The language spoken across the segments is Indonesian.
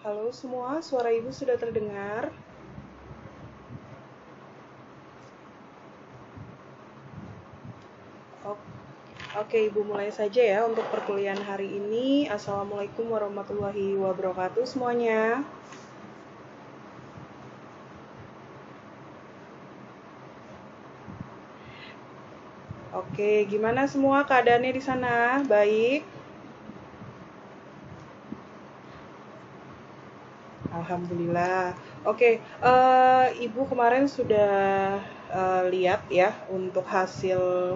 Halo semua, suara Ibu sudah terdengar? Oke, Ibu mulai saja ya untuk perkuliahan hari ini. Assalamualaikum warahmatullahi wabarakatuh semuanya. Oke, gimana semua keadaannya di sana? Baik? Alhamdulillah. Oke, Ibu kemarin sudah lihat ya untuk hasil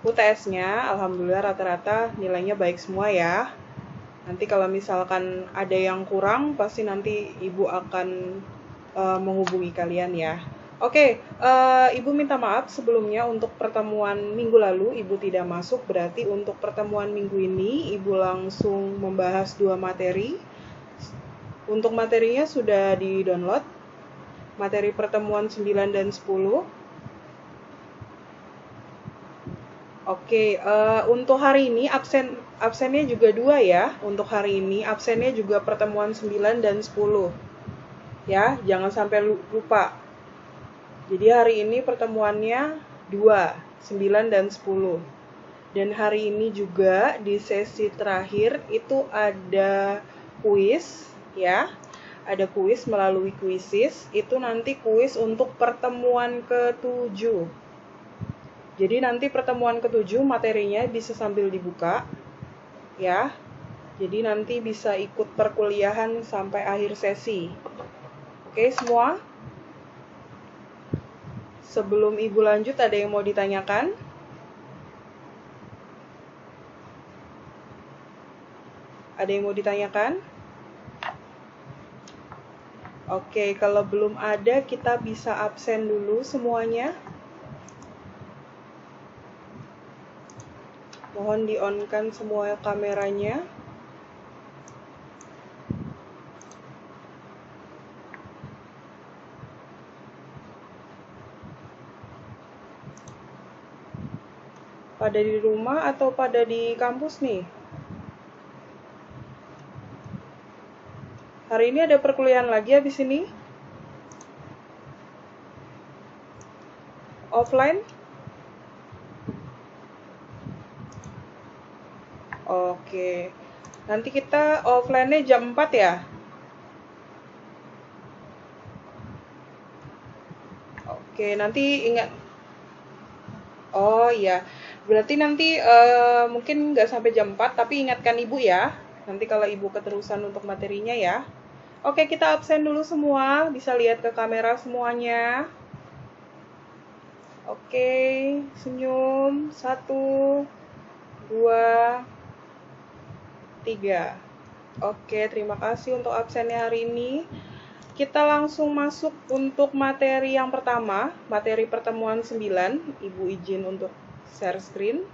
UTS-nya. Alhamdulillah rata-rata nilainya baik semua ya. Nanti kalau misalkan ada yang kurang, pasti nanti Ibu akan menghubungi kalian ya. Oke, Ibu minta maaf sebelumnya untuk pertemuan minggu lalu Ibu tidak masuk, berarti untuk pertemuan minggu ini Ibu langsung membahas 2 materi. Untuk materinya sudah di-download, materi pertemuan 9 dan 10. Oke, untuk hari ini absennya juga 2 ya. Untuk hari ini absennya juga pertemuan 9 dan 10. Ya, jangan sampai lupa. Jadi hari ini pertemuannya 2, 9 dan 10. Dan hari ini juga di sesi terakhir itu ada kuis ya. Ada kuis melalui Quizizz. Itu nanti kuis untuk pertemuan ke-7. Jadi nanti pertemuan ke-7 materinya bisa sambil dibuka ya. Jadi nanti bisa ikut perkuliahan sampai akhir sesi. Oke semua? Sebelum Ibu lanjut, ada yang mau ditanyakan? Ada yang mau ditanyakan? Oke, kalau belum ada, kita bisa absen dulu semuanya. Mohon di-on-kan semua kameranya. Pada di rumah atau pada di kampus nih? Hari ini ada perkuliahan lagi habis ini? Offline? Oke. Nanti kita offline-nya jam 4 ya? Oke, nanti ingat. Oh iya. Berarti nanti mungkin nggak sampai jam 4, tapi ingatkan Ibu ya. Nanti kalau Ibu keterusan untuk materinya ya. Oke, kita absen dulu semua. Bisa lihat ke kamera semuanya. Oke, senyum. 1, 2, 3. Oke, terima kasih untuk absennya hari ini. Kita langsung masuk untuk materi yang pertama, materi pertemuan 9. Ibu izin untuk share screen.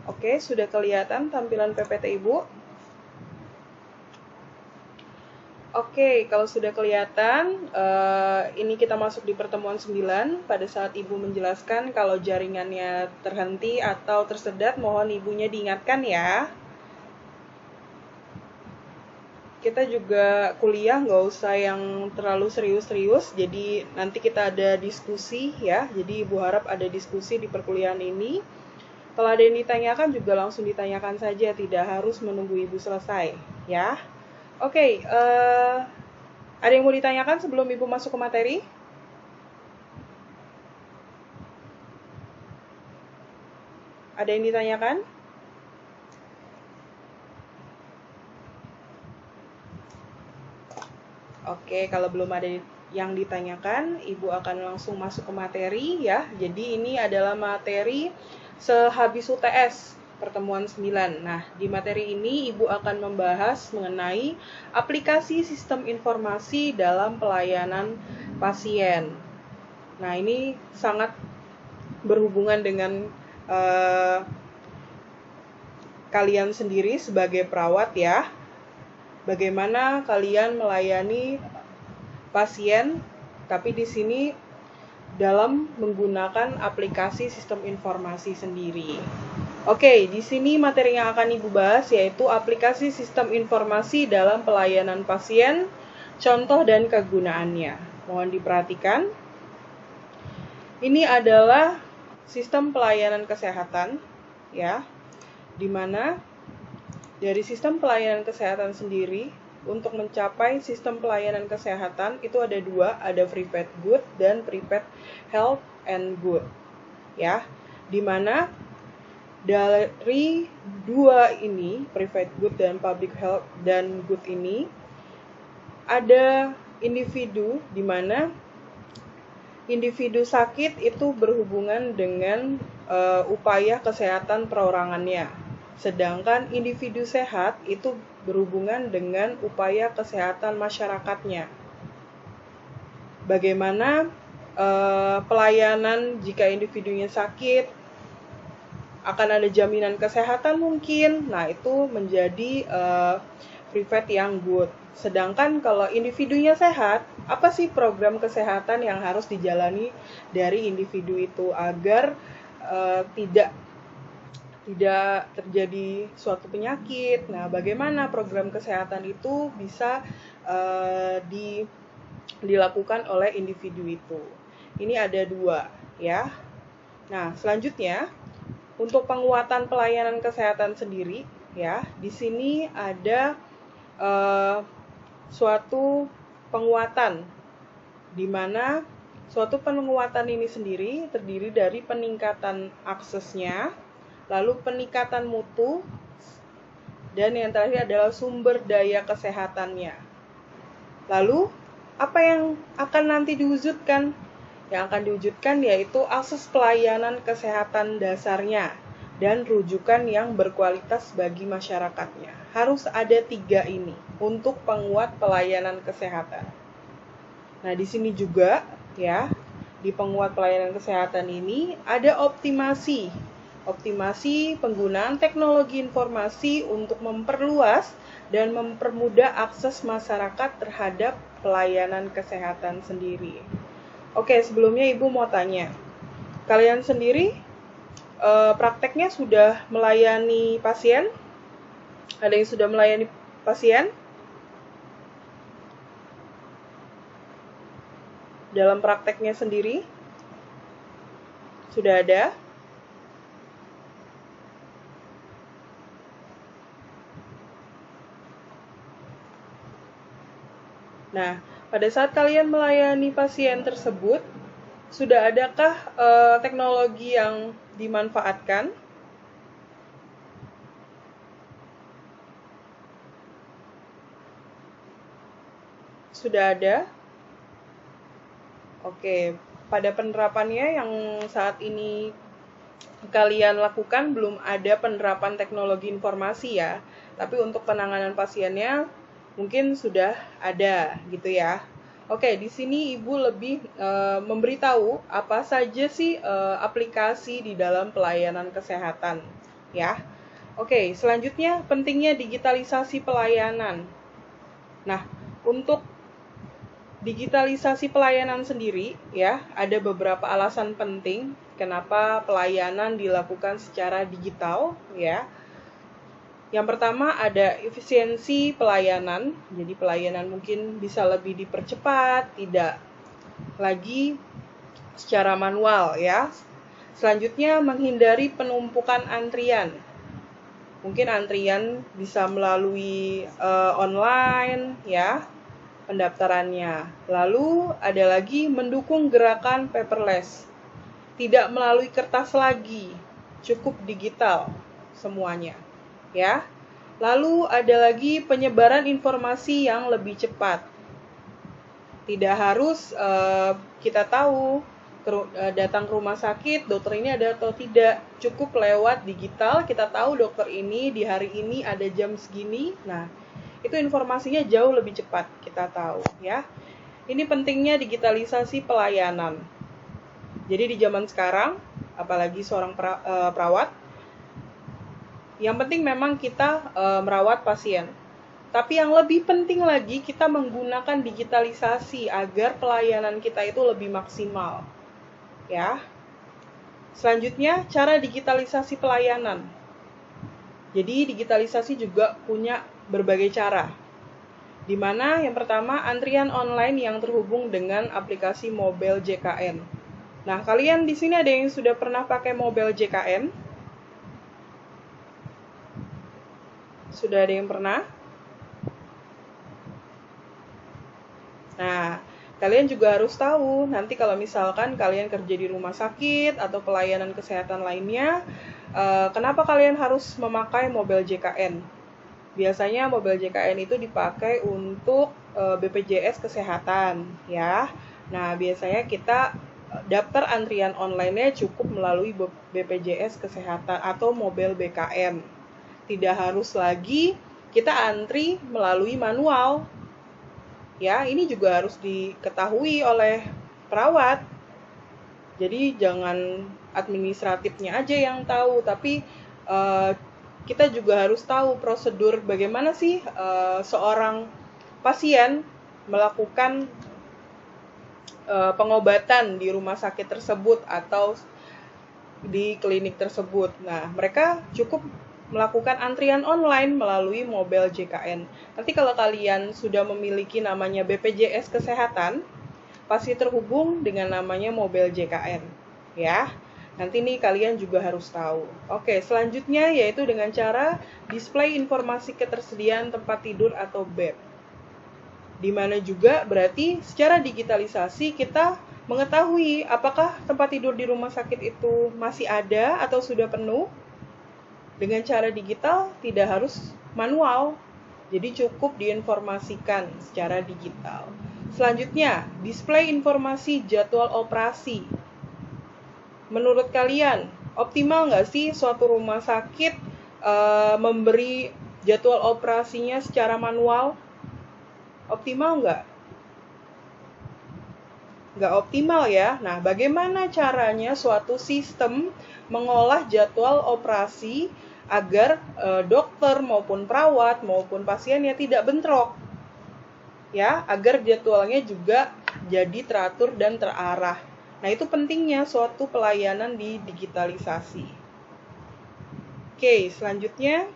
Oke, sudah kelihatan tampilan PPT Ibu? Oke, kalau sudah kelihatan, ini kita masuk di pertemuan 9. Pada saat Ibu menjelaskan kalau jaringannya terhenti atau tersedat, mohon Ibunya diingatkan ya. Kita juga kuliah nggak usah yang terlalu serius-serius, jadi nanti kita ada diskusi ya. Jadi Ibu harap ada diskusi di perkuliahan ini. Kalau ada yang ditanyakan juga langsung ditanyakan saja, tidak harus menunggu Ibu selesai ya. Oke, ada yang mau ditanyakan sebelum Ibu masuk ke materi? Ada yang ditanyakan? Oke, kalau belum ada yang ditanyakan, Ibu akan langsung masuk ke materi ya. Jadi ini adalah materi sehabis UTS pertemuan 9. Nah, di materi ini Ibu akan membahas mengenai aplikasi sistem informasi dalam pelayanan pasien. Nah, ini sangat berhubungan dengan kalian sendiri sebagai perawat ya. Bagaimana kalian melayani pasien, tapi di sini dalam menggunakan aplikasi sistem informasi sendiri. Oke, di sini materi yang akan Ibu bahas yaitu aplikasi sistem informasi dalam pelayanan pasien, contoh dan kegunaannya. Mohon diperhatikan. Ini adalah sistem pelayanan kesehatan, ya, di mana dari sistem pelayanan kesehatan sendiri, untuk mencapai sistem pelayanan kesehatan itu ada dua, ada prepaid good dan prepaid health and good, ya, di mana dari dua ini, prepaid good dan public health dan good ini, ada individu di mana individu sakit itu berhubungan dengan upaya kesehatan perorangannya, sedangkan individu sehat itu berhubungan dengan upaya kesehatan masyarakatnya. Bagaimana pelayanan jika individunya sakit, akan ada jaminan kesehatan mungkin, nah itu menjadi prepaid yang good. Sedangkan kalau individunya sehat, apa sih program kesehatan yang harus dijalani dari individu itu agar tidak terjadi suatu penyakit. Nah, bagaimana program kesehatan itu bisa dilakukan oleh individu itu. Ini ada dua, ya. Nah, selanjutnya untuk penguatan pelayanan kesehatan sendiri, ya, di sini ada suatu penguatan, di mana suatu penguatan ini sendiri terdiri dari peningkatan aksesnya, lalu peningkatan mutu, dan yang terakhir adalah sumber daya kesehatannya. Lalu, apa yang akan nanti diwujudkan? Yang akan diwujudkan yaitu akses pelayanan kesehatan dasarnya dan rujukan yang berkualitas bagi masyarakatnya. Harus ada tiga ini untuk penguat pelayanan kesehatan. Nah, di sini juga, ya, di penguat pelayanan kesehatan ini ada optimasi penggunaan teknologi informasi untuk memperluas dan mempermudah akses masyarakat terhadap pelayanan kesehatan sendiri. Oke, sebelumnya Ibu mau tanya, kalian sendiri prakteknya sudah melayani pasien? Ada yang sudah melayani pasien? Dalam prakteknya sendiri? Sudah ada? Nah, pada saat kalian melayani pasien tersebut, sudah adakah teknologi yang dimanfaatkan? Sudah ada? Oke, pada penerapannya yang saat ini kalian lakukan belum ada penerapan teknologi informasi ya, tapi untuk penanganan pasiennya mungkin sudah ada gitu ya. Oke, di sini Ibu lebih memberitahu apa saja sih aplikasi di dalam pelayanan kesehatan ya. Oke, selanjutnya pentingnya digitalisasi pelayanan. Nah, untuk digitalisasi pelayanan sendiri ya, ada beberapa alasan penting kenapa pelayanan dilakukan secara digital ya. Yang pertama ada efisiensi pelayanan, jadi pelayanan mungkin bisa lebih dipercepat, tidak lagi secara manual ya. Selanjutnya menghindari penumpukan antrian. Mungkin antrian bisa melalui online ya, pendaftarannya. Lalu ada lagi mendukung gerakan paperless. Tidak melalui kertas lagi, cukup digital semuanya. Ya. Lalu ada lagi penyebaran informasi yang lebih cepat. Tidak harus kita tahu datang ke rumah sakit, dokter ini ada atau tidak. Cukup lewat digital, kita tahu dokter ini di hari ini ada jam segini. Nah, itu informasinya jauh lebih cepat kita tahu ya. Ini pentingnya digitalisasi pelayanan. Jadi di zaman sekarang, apalagi seorang perawat, yang penting memang kita merawat pasien. Tapi yang lebih penting lagi kita menggunakan digitalisasi agar pelayanan kita itu lebih maksimal. Ya. Selanjutnya, cara digitalisasi pelayanan. Jadi, digitalisasi juga punya berbagai cara. Di mana yang pertama, antrian online yang terhubung dengan aplikasi mobile JKN. Nah, kalian di sini ada yang sudah pernah pakai mobile JKN? Sudah ada yang pernah? Nah, kalian juga harus tahu, nanti kalau misalkan kalian kerja di rumah sakit atau pelayanan kesehatan lainnya, kenapa kalian harus memakai mobile JKN? Biasanya mobile JKN itu dipakai untuk BPJS Kesehatan, ya. Nah, biasanya kita daftar antrian online-nya cukup melalui BPJS Kesehatan atau mobile BKN. Tidak harus lagi kita antri melalui manual. Ya, ini juga harus diketahui oleh perawat. Jadi jangan administratifnya aja yang tahu, tapi kita juga harus tahu prosedur bagaimana sih seorang pasien melakukan pengobatan di rumah sakit tersebut atau di klinik tersebut. Nah, mereka cukup melakukan antrian online melalui mobile JKN. Nanti kalau kalian sudah memiliki namanya BPJS Kesehatan, pasti terhubung dengan namanya mobile JKN, ya. Nanti nih kalian juga harus tahu. Oke, selanjutnya yaitu dengan cara display informasi ketersediaan tempat tidur atau bed. Di mana juga berarti secara digitalisasi kita mengetahui apakah tempat tidur di rumah sakit itu masih ada atau sudah penuh. Dengan cara digital tidak harus manual, jadi cukup diinformasikan secara digital. Selanjutnya, display informasi jadwal operasi. Menurut kalian, optimal nggak sih suatu rumah sakit memberi jadwal operasinya secara manual? Optimal nggak? Nggak optimal ya. Nah, bagaimana caranya suatu sistem mengolah jadwal operasi agar dokter maupun perawat maupun pasiennya tidak bentrok? Ya, agar jadwalnya juga jadi teratur dan terarah. Nah, itu pentingnya suatu pelayanan di digitalisasi. Oke, selanjutnya.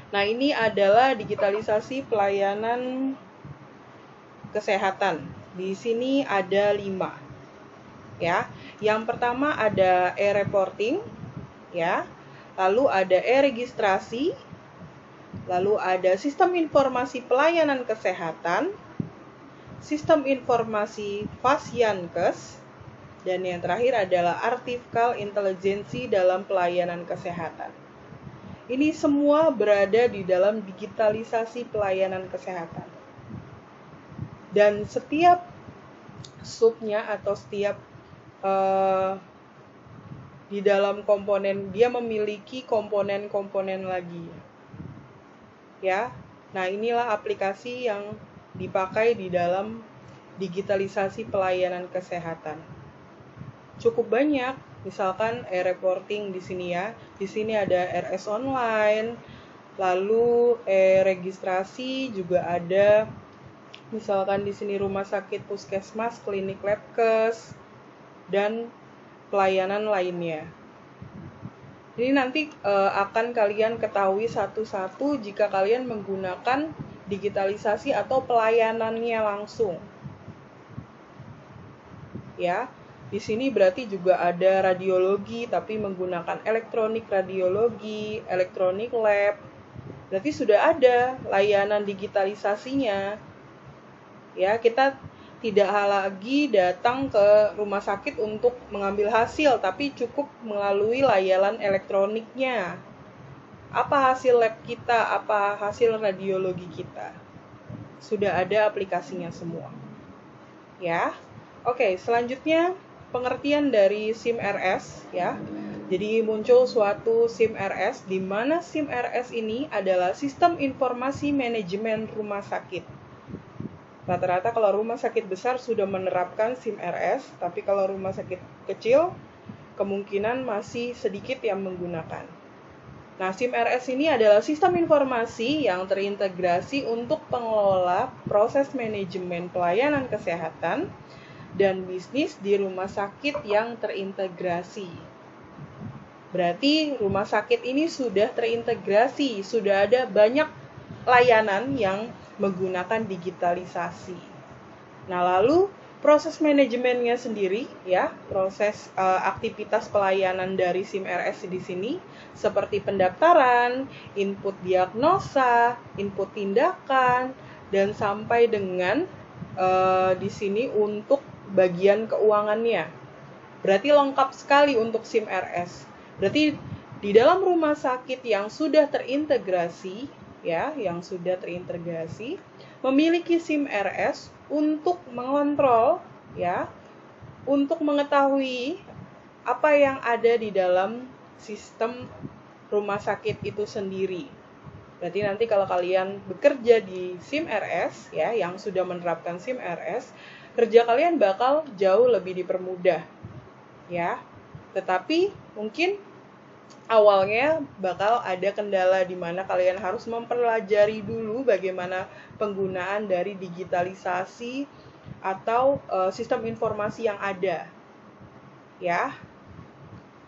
Nah, ini adalah digitalisasi pelayanan kesehatan. Di sini ada 5. Ya. Yang pertama ada e-reporting, ya. Lalu ada e-registrasi. Lalu ada sistem informasi pelayanan kesehatan, sistem informasi Pasienkes, dan yang terakhir adalah artificial intelligence dalam pelayanan kesehatan. Ini semua berada di dalam digitalisasi pelayanan kesehatan. Dan setiap subnya atau setiap di dalam komponen, dia memiliki komponen-komponen lagi. Ya, nah inilah aplikasi yang dipakai di dalam digitalisasi pelayanan kesehatan. Cukup banyak, misalkan e-reporting di sini ya. Di sini ada RS online, lalu e-registrasi juga ada. Misalkan di sini rumah sakit puskesmas, klinik labkes, dan pelayanan lainnya. Ini nanti akan kalian ketahui satu-satu jika kalian menggunakan digitalisasi atau pelayanannya langsung. Ya, di sini berarti juga ada radiologi tapi menggunakan elektronik radiologi, elektronik lab. Berarti sudah ada layanan digitalisasinya. Ya, kita tidak lagi datang ke rumah sakit untuk mengambil hasil, tapi cukup melalui layanan elektroniknya. Apa hasil lab kita, apa hasil radiologi kita. Sudah ada aplikasinya semua. Ya. Oke, selanjutnya pengertian dari SIM RS ya. Jadi muncul suatu SIM RS di mana SIM RS ini adalah sistem informasi manajemen rumah sakit. Rata-rata kalau rumah sakit besar sudah menerapkan SIM RS, tapi kalau rumah sakit kecil kemungkinan masih sedikit yang menggunakan. Nah, SIM RS ini adalah sistem informasi yang terintegrasi untuk pengelola proses manajemen pelayanan kesehatan dan bisnis di rumah sakit yang terintegrasi. Berarti rumah sakit ini sudah terintegrasi, sudah ada banyak layanan yang menggunakan digitalisasi. Nah, lalu proses manajemennya sendiri, ya, proses aktivitas pelayanan dari SIM-RS di sini seperti pendaftaran, input diagnosa, input tindakan, dan sampai dengan di sini untuk bagian keuangannya. Berarti lengkap sekali untuk SIM-RS. Berarti di dalam rumah sakit yang sudah terintegrasi, ya, yang sudah terintegrasi, memiliki SIM-RS untuk mengontrol, ya, untuk mengetahui apa yang ada di dalam sistem rumah sakit itu sendiri. Berarti nanti kalau kalian bekerja di SIM-RS, ya, yang sudah menerapkan SIM-RS, kerja kalian bakal jauh lebih dipermudah, ya. Tetapi mungkin awalnya bakal ada kendala di mana kalian harus mempelajari dulu bagaimana penggunaan dari digitalisasi atau sistem informasi yang ada. Ya.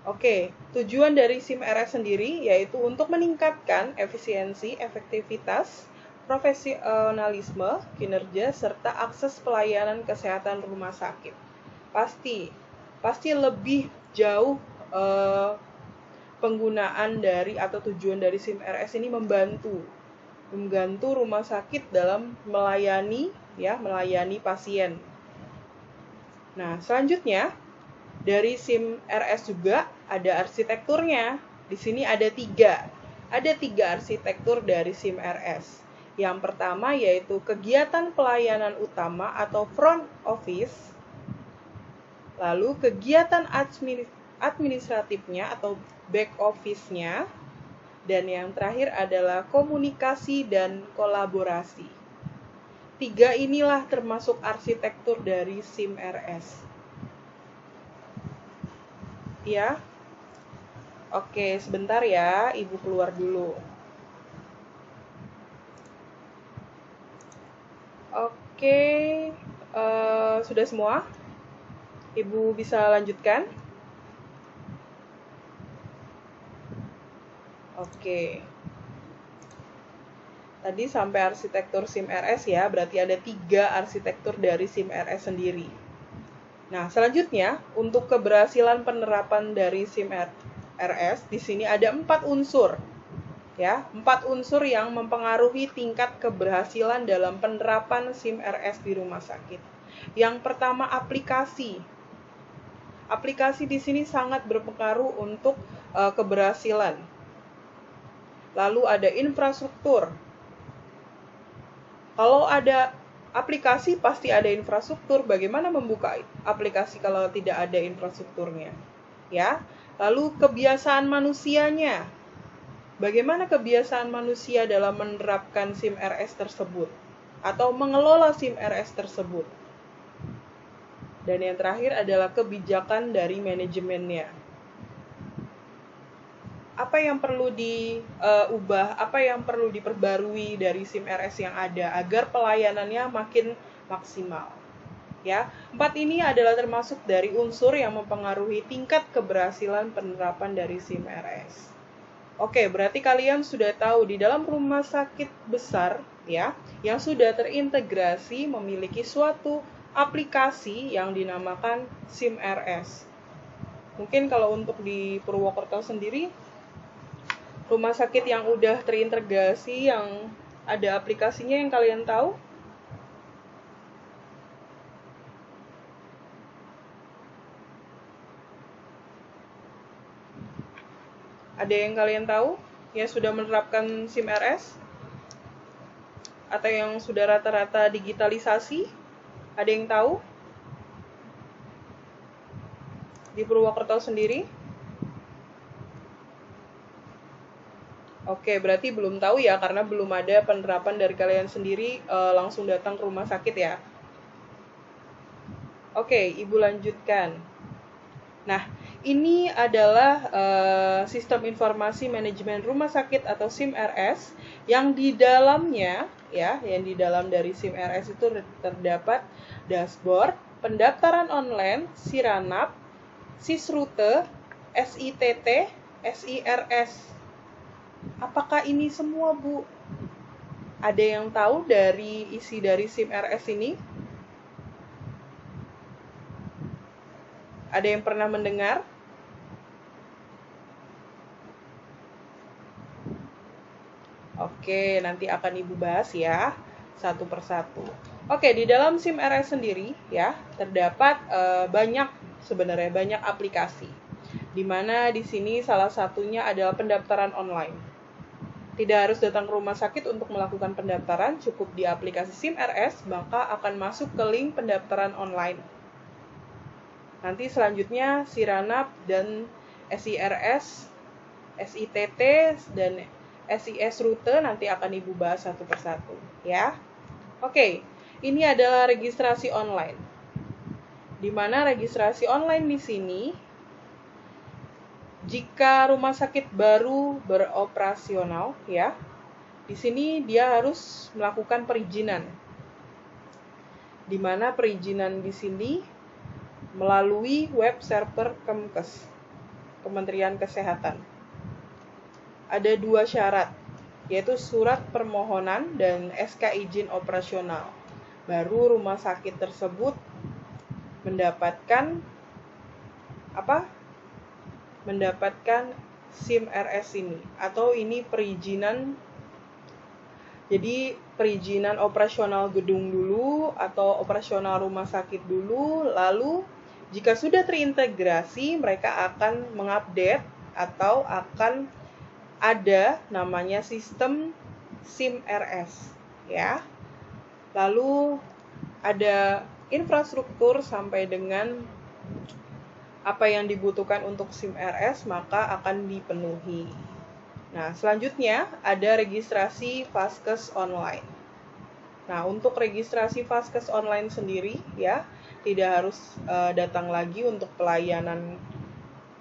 Oke, tujuan dari SIM-RS sendiri yaitu untuk meningkatkan efisiensi, efektivitas, profesionalisme, kinerja, serta akses pelayanan kesehatan rumah sakit. Pasti lebih jauh penggunaan dari atau tujuan dari SIM-RS ini membantu rumah sakit dalam melayani pasien. Nah, selanjutnya dari SIM-RS juga ada arsitekturnya. Di sini ada tiga arsitektur dari SIM-RS. Yang pertama yaitu kegiatan pelayanan utama atau front office. Lalu kegiatan administratifnya atau back office-nya, dan yang terakhir adalah komunikasi dan kolaborasi. Tiga inilah termasuk arsitektur dari SIM-RS. Ya. Oke, sebentar ya, Ibu keluar dulu. Oke, sudah semua? Ibu bisa lanjutkan? Oke. Tadi sampai arsitektur SIM-RS ya, berarti ada 3 arsitektur dari SIM-RS sendiri. Nah, selanjutnya untuk keberhasilan penerapan dari SIM-RS, di sini ada 4 unsur. Ya, 4 unsur yang mempengaruhi tingkat keberhasilan dalam penerapan SIM-RS di rumah sakit. Yang pertama, aplikasi. Aplikasi di sini sangat berpengaruh untuk keberhasilan. Lalu ada infrastruktur. Kalau ada aplikasi pasti ada infrastruktur. Bagaimana membuka aplikasi kalau tidak ada infrastrukturnya? Ya. Lalu kebiasaan manusianya. Bagaimana kebiasaan manusia dalam menerapkan SIM-RS tersebut atau mengelola SIM-RS tersebut? Dan yang terakhir adalah kebijakan dari manajemennya. Apa yang perlu diubah, apa yang perlu diperbarui dari SIM-RS yang ada agar pelayanannya makin maksimal. Ya, 4 ini adalah termasuk dari unsur yang mempengaruhi tingkat keberhasilan penerapan dari SIM-RS. Oke, berarti kalian sudah tahu di dalam rumah sakit besar ya, yang sudah terintegrasi memiliki suatu aplikasi yang dinamakan SIM-RS. Mungkin kalau untuk di Purwokerto sendiri, rumah sakit yang udah terintegrasi yang ada aplikasinya yang kalian tahu? Ada yang kalian tahu yang sudah menerapkan SIM-RS? Atau yang sudah rata-rata digitalisasi? Ada yang tahu? Di Purwokerto sendiri? Oke, berarti belum tahu ya, karena belum ada penerapan dari kalian sendiri langsung datang ke rumah sakit ya. Oke, Ibu lanjutkan. Nah, ini adalah sistem informasi manajemen rumah sakit atau SIM-RS yang di dalamnya ya, yang di dalam dari SIM-RS itu terdapat dashboard, pendaftaran online, Siranap, Sisrute, SITT, SIRS. Apakah ini semua, Bu? Ada yang tahu dari isi dari SIM RS ini? Ada yang pernah mendengar? Oke, nanti akan Ibu bahas ya, satu persatu. Oke, di dalam SIM RS sendiri ya, terdapat sebenarnya banyak aplikasi. Di mana di sini salah satunya adalah pendaftaran online. Tidak harus datang ke rumah sakit untuk melakukan pendaftaran, cukup di aplikasi SIM RS, maka akan masuk ke link pendaftaran online. Nanti selanjutnya Siranap dan SIRS, SITT, dan SIS rute nanti akan Ibu bahas satu persatu, ya. Oke, ini adalah registrasi online. Di mana registrasi online di sini, jika rumah sakit baru beroperasional, ya, di sini dia harus melakukan perizinan. Di mana perizinan di sini melalui web server Kemkes, Kementerian Kesehatan. Ada 2 syarat, yaitu surat permohonan dan SK izin operasional. Baru rumah sakit tersebut mendapatkan mendapatkan SIM RS ini, atau ini perizinan. Jadi perizinan operasional gedung dulu atau operasional rumah sakit dulu, lalu jika sudah terintegrasi mereka akan mengupdate atau akan ada namanya sistem SIM RS, ya. Lalu ada infrastruktur sampai dengan apa yang dibutuhkan untuk SIM RS maka akan dipenuhi. Nah, selanjutnya ada registrasi Vaskes online. Nah, untuk registrasi Vaskes online sendiri ya, tidak harus datang lagi untuk pelayanan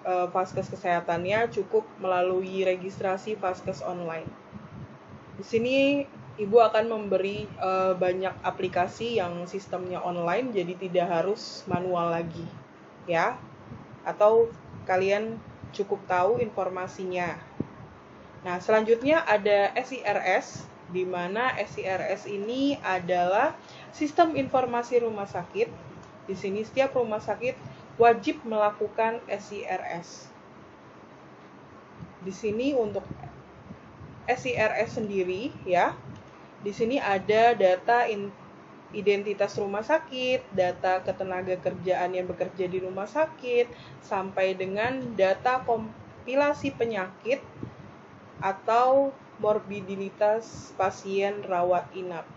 Vaskes kesehatannya, cukup melalui registrasi Vaskes online. Di sini Ibu akan memberi banyak aplikasi yang sistemnya online, jadi tidak harus manual lagi, ya. Atau kalian cukup tahu informasinya. Nah, selanjutnya ada SIRS, di mana SIRS ini adalah sistem informasi rumah sakit. Di sini setiap rumah sakit wajib melakukan SIRS. Di sini untuk SIRS sendiri ya, di sini ada data identitas rumah sakit, data ketenaga kerjaan yang bekerja di rumah sakit, sampai dengan data kompilasi penyakit atau morbiditas pasien rawat inap.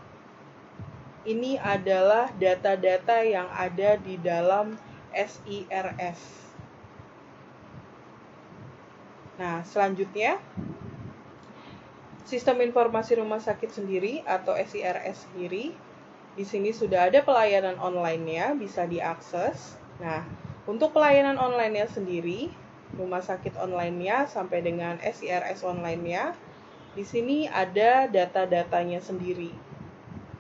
Ini adalah data-data yang ada di dalam SIRS. Nah, selanjutnya sistem informasi rumah sakit sendiri atau SIRS sendiri. Di sini sudah ada pelayanan online-nya, bisa diakses. Nah, untuk pelayanan online-nya sendiri, rumah sakit online-nya sampai dengan SIRS online-nya, di sini ada data-datanya sendiri.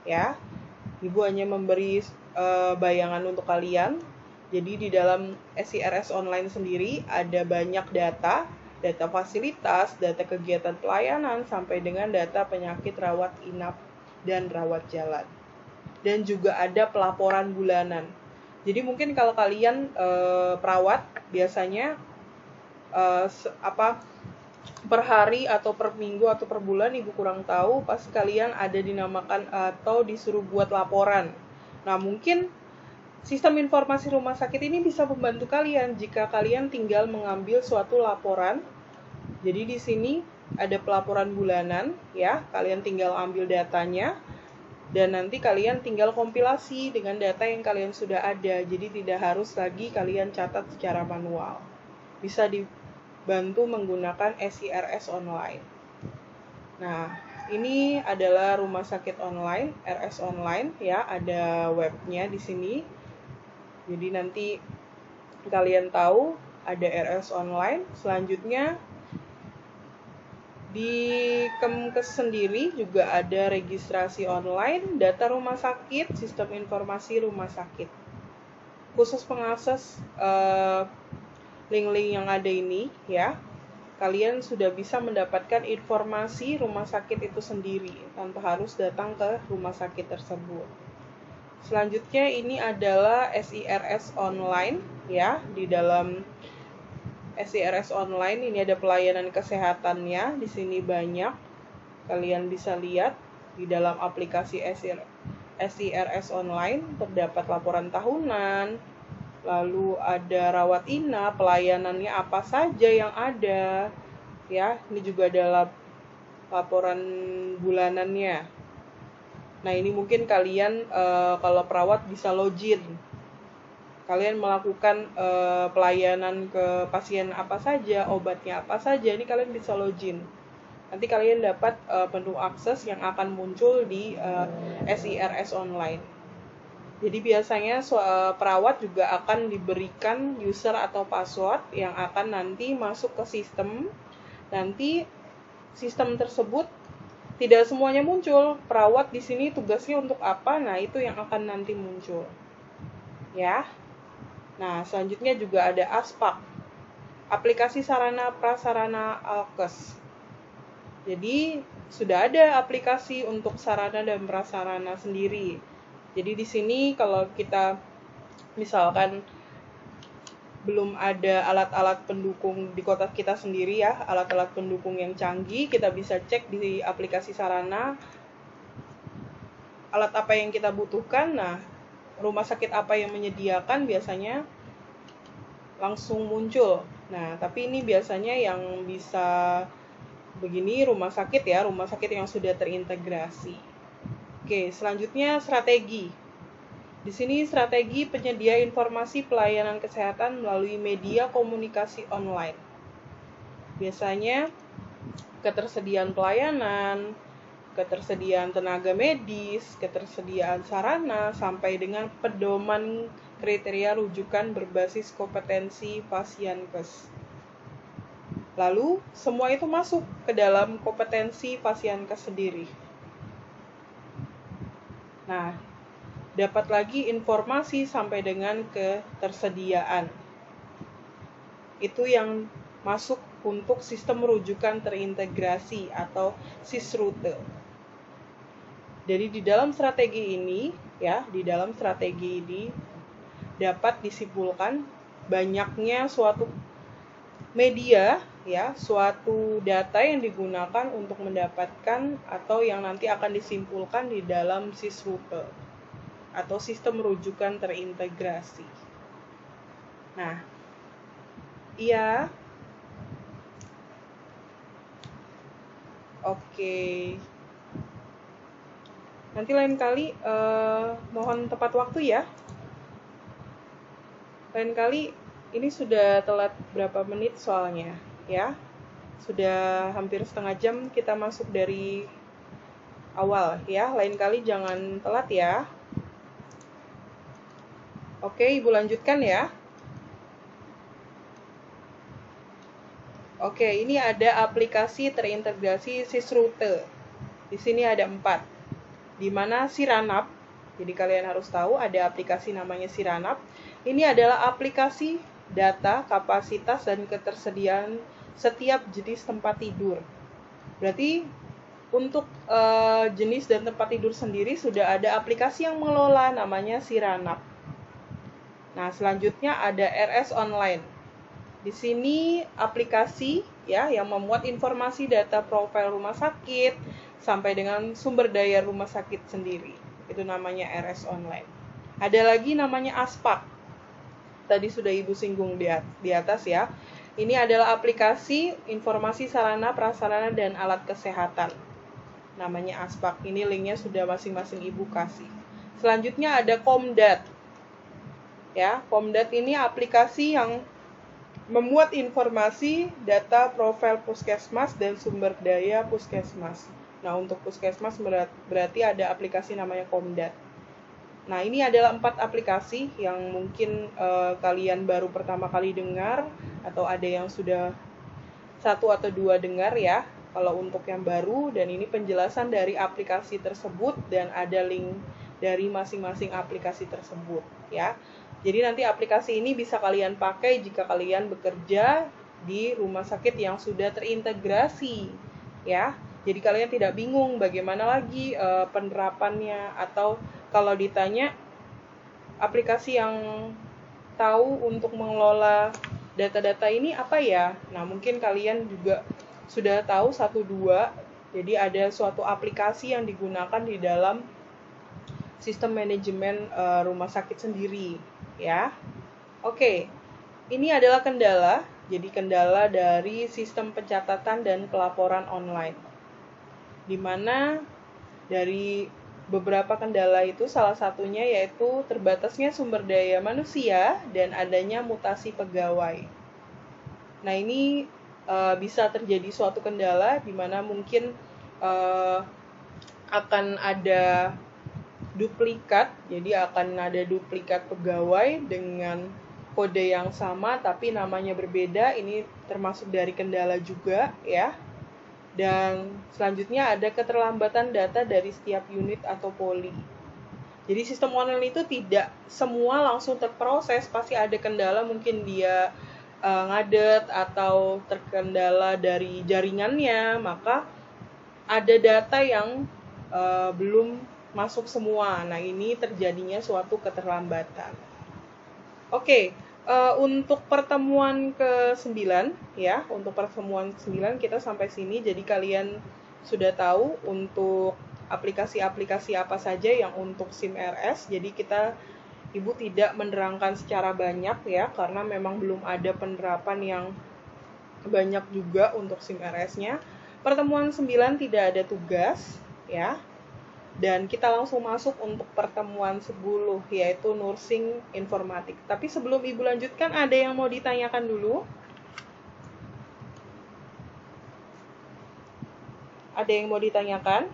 Ya. Ibu hanya memberi bayangan untuk kalian. Jadi di dalam SIRS online sendiri ada banyak data fasilitas, data kegiatan pelayanan, sampai dengan data penyakit rawat inap dan rawat jalan. Dan juga ada pelaporan bulanan. Jadi mungkin kalau kalian perawat biasanya per hari atau per minggu atau per bulan, Ibu kurang tahu, pas kalian ada dinamakan atau disuruh buat laporan. Nah, mungkin sistem informasi rumah sakit ini bisa membantu kalian jika kalian tinggal mengambil suatu laporan. Jadi di sini ada pelaporan bulanan ya, kalian tinggal ambil datanya dan nanti kalian tinggal kompilasi dengan data yang kalian sudah ada. Jadi tidak harus lagi kalian catat secara manual. Bisa dibantu menggunakan SIRS online. Nah, ini adalah rumah sakit online, RS online ya, ada webnya di sini. Jadi nanti kalian tahu ada RS online. Selanjutnya di Kemkes sendiri juga ada registrasi online, data rumah sakit, sistem informasi rumah sakit. khusus pengakses link-link yang ada ini ya, kalian sudah bisa mendapatkan informasi rumah sakit itu sendiri tanpa harus datang ke rumah sakit tersebut. Selanjutnya ini adalah SIRS online ya. Di dalam SIRS online ini ada pelayanan kesehatannya. Di sini banyak. Kalian bisa lihat di dalam aplikasi SIRS online terdapat laporan tahunan, lalu ada rawat inap, pelayanannya apa saja yang ada. Ya, ini juga ada laporan bulanannya. Nah, ini mungkin kalian kalau perawat bisa login. Kalian melakukan pelayanan ke pasien apa saja, obatnya apa saja, ini kalian bisa login. Nanti kalian dapat penuh akses yang akan muncul di SIRS online. Jadi biasanya perawat juga akan diberikan user atau password yang akan nanti masuk ke sistem. Nanti sistem tersebut tidak semuanya muncul. Perawat di sini tugasnya untuk apa? Nah, itu yang akan nanti muncul. Ya. Nah, selanjutnya juga ada ASPAK. Aplikasi sarana prasarana Alkes. Jadi sudah ada aplikasi untuk sarana dan prasarana sendiri. Jadi di sini kalau kita misalkan belum ada alat-alat pendukung di kota kita sendiri ya, alat-alat pendukung yang canggih, kita bisa cek di aplikasi sarana alat apa yang kita butuhkan. Nah, rumah sakit apa yang menyediakan biasanya langsung muncul. Nah, tapi ini biasanya yang bisa begini rumah sakit ya, rumah sakit yang sudah terintegrasi. Oke, selanjutnya strategi. Di sini strategi penyedia informasi pelayanan kesehatan melalui media komunikasi online. Biasanya ketersediaan pelayanan, ketersediaan tenaga medis, ketersediaan sarana, sampai dengan pedoman kriteria rujukan berbasis kompetensi Pasienkes. Lalu, semua itu masuk ke dalam kompetensi Pasienkes sendiri. Nah, dapat lagi informasi sampai dengan ketersediaan. Itu yang masuk untuk sistem rujukan terintegrasi atau SISRUTE. Jadi di dalam strategi ini, ya, di dalam strategi ini dapat disimpulkan banyaknya suatu media ya, suatu data yang digunakan untuk mendapatkan atau yang nanti akan disimpulkan di dalam SISRUTE atau sistem rujukan terintegrasi. Nah, iya. Oke. Nanti lain kali mohon tepat waktu ya. Lain kali ini sudah telat berapa menit soalnya ya. Sudah hampir setengah jam kita masuk dari awal ya. Lain kali jangan telat ya. Oke, Ibu lanjutkan ya. Oke, ini ada aplikasi terintegrasi SISRUTE. Di sini ada 4. Di mana Siranap, jadi kalian harus tahu ada aplikasi namanya Siranap. Ini adalah aplikasi data, kapasitas, dan ketersediaan setiap jenis tempat tidur. Berarti untuk jenis dan tempat tidur sendiri sudah ada aplikasi yang mengelola namanya Siranap. Nah, selanjutnya ada RS Online. Di sini aplikasi ya yang memuat informasi data profil rumah sakit sampai dengan sumber daya rumah sakit sendiri. Itu namanya RS Online. Ada lagi namanya ASPAK. Tadi sudah Ibu singgung di atas ya. Ini adalah aplikasi informasi sarana, prasarana, dan alat kesehatan. Namanya ASPAK. Ini linknya sudah masing-masing Ibu kasih. Selanjutnya ada Komdat. Ya, Komdat ini aplikasi yang memuat informasi data profil puskesmas dan sumber daya puskesmas. Nah, untuk puskesmas berarti ada aplikasi namanya Komdat. Nah, ini adalah 4 aplikasi yang mungkin kalian baru pertama kali dengar atau ada yang sudah 1 atau 2 dengar ya. Kalau untuk yang baru, dan ini penjelasan dari aplikasi tersebut dan ada link dari masing-masing aplikasi tersebut ya. Jadi nanti aplikasi ini bisa kalian pakai jika kalian bekerja di rumah sakit yang sudah terintegrasi, ya. Jadi kalian tidak bingung bagaimana lagi penerapannya, atau kalau ditanya aplikasi yang tahu untuk mengelola data-data ini apa ya? Nah, mungkin kalian juga sudah tahu 1-2. Jadi ada suatu aplikasi yang digunakan di dalam sistem manajemen rumah sakit sendiri, ya. Oke, ini adalah kendala. Jadi kendala dari sistem pencatatan dan pelaporan online. Di mana dari beberapa kendala itu salah satunya yaitu terbatasnya sumber daya manusia dan adanya mutasi pegawai. Nah, ini bisa terjadi suatu kendala di mana mungkin akan ada duplikat, jadi akan ada duplikat pegawai dengan kode yang sama tapi namanya berbeda. Ini termasuk dari kendala juga, ya. Dan selanjutnya ada keterlambatan data dari setiap unit atau poli. Jadi sistem online itu tidak semua langsung terproses, pasti ada kendala, mungkin dia ngadet atau terkendala dari jaringannya, maka ada data yang belum masuk semua. Nah, ini terjadinya suatu keterlambatan. Oke, untuk pertemuan ke-9 ya, untuk pertemuan ke-9 kita sampai sini. Jadi kalian sudah tahu untuk aplikasi-aplikasi apa saja yang untuk SIM-RS. Jadi Ibu tidak menerangkan secara banyak ya, karena memang belum ada penerapan yang banyak juga untuk SIM-RS-nya. Pertemuan 9 tidak ada tugas ya. Dan kita langsung masuk untuk pertemuan 10, yaitu nursing informatik. Tapi sebelum Ibu lanjutkan, ada yang mau ditanyakan dulu? Ada yang mau ditanyakan?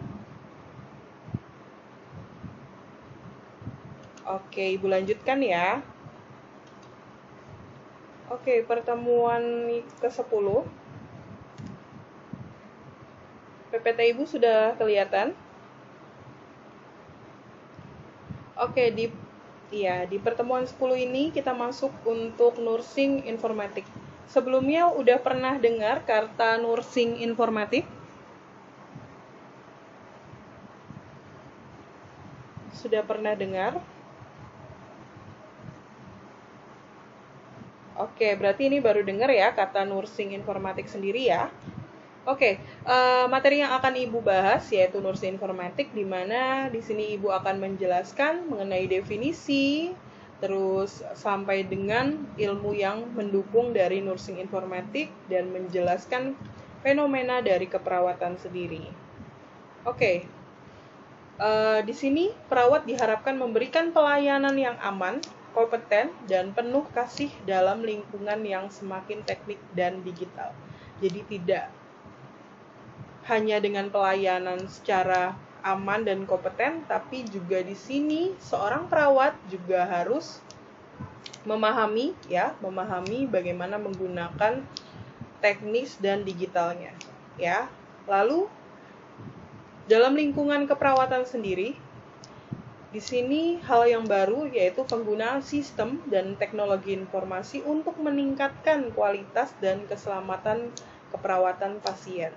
Oke, Ibu lanjutkan ya. Oke, pertemuan ke-10. PPT Ibu sudah kelihatan? Oke, di pertemuan 10 ini kita masuk untuk nursing informatik. Sebelumnya udah pernah dengar kata nursing informatik? Sudah pernah dengar? Oke, berarti ini baru dengar ya kata nursing informatik sendiri ya. Oke, materi yang akan Ibu bahas yaitu nursing informatik, di mana di sini Ibu akan menjelaskan mengenai definisi, terus sampai dengan ilmu yang mendukung dari nursing informatik dan menjelaskan fenomena dari keperawatan sendiri. Oke, di sini perawat diharapkan memberikan pelayanan yang aman, kompeten, dan penuh kasih dalam lingkungan yang semakin teknik dan digital. Jadi tidak hanya dengan pelayanan secara aman dan kompeten, tapi juga di sini seorang perawat juga harus memahami bagaimana menggunakan teknis dan digitalnya, ya. Lalu dalam lingkungan keperawatan sendiri, di sini hal yang baru yaitu penggunaan sistem dan teknologi informasi untuk meningkatkan kualitas dan keselamatan keperawatan pasien.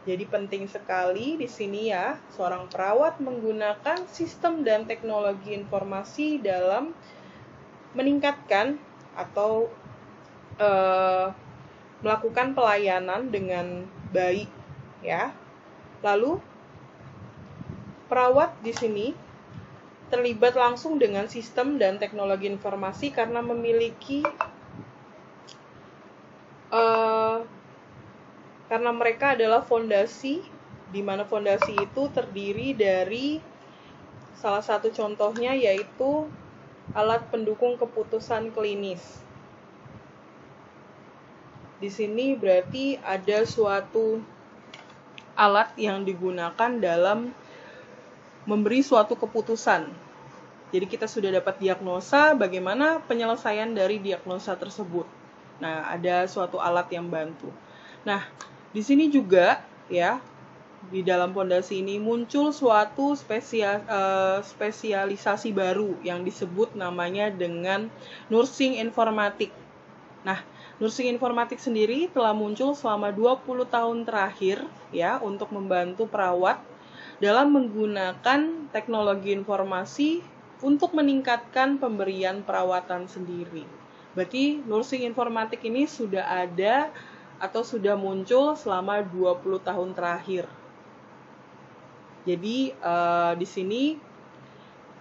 Jadi penting sekali di sini ya, seorang perawat menggunakan sistem dan teknologi informasi dalam meningkatkan atau melakukan pelayanan dengan baik ya. Lalu perawat di sini terlibat langsung dengan sistem dan teknologi informasi karena memiliki karena mereka adalah fondasi, di mana fondasi itu terdiri dari salah satu contohnya yaitu alat pendukung keputusan klinis. Di sini berarti ada suatu alat yang digunakan dalam memberi suatu keputusan. Jadi kita sudah dapat diagnosa, bagaimana penyelesaian dari diagnosa tersebut. Nah, ada suatu alat yang bantu. Nah, di sini juga ya, di dalam pondasi ini muncul suatu spesialisasi baru yang disebut namanya dengan nursing informatik. Nah, nursing informatik sendiri telah muncul selama 20 tahun terakhir ya untuk membantu perawat dalam menggunakan teknologi informasi untuk meningkatkan pemberian perawatan sendiri. Berarti nursing informatik ini sudah ada atau sudah muncul selama 20 tahun terakhir. Jadi di sini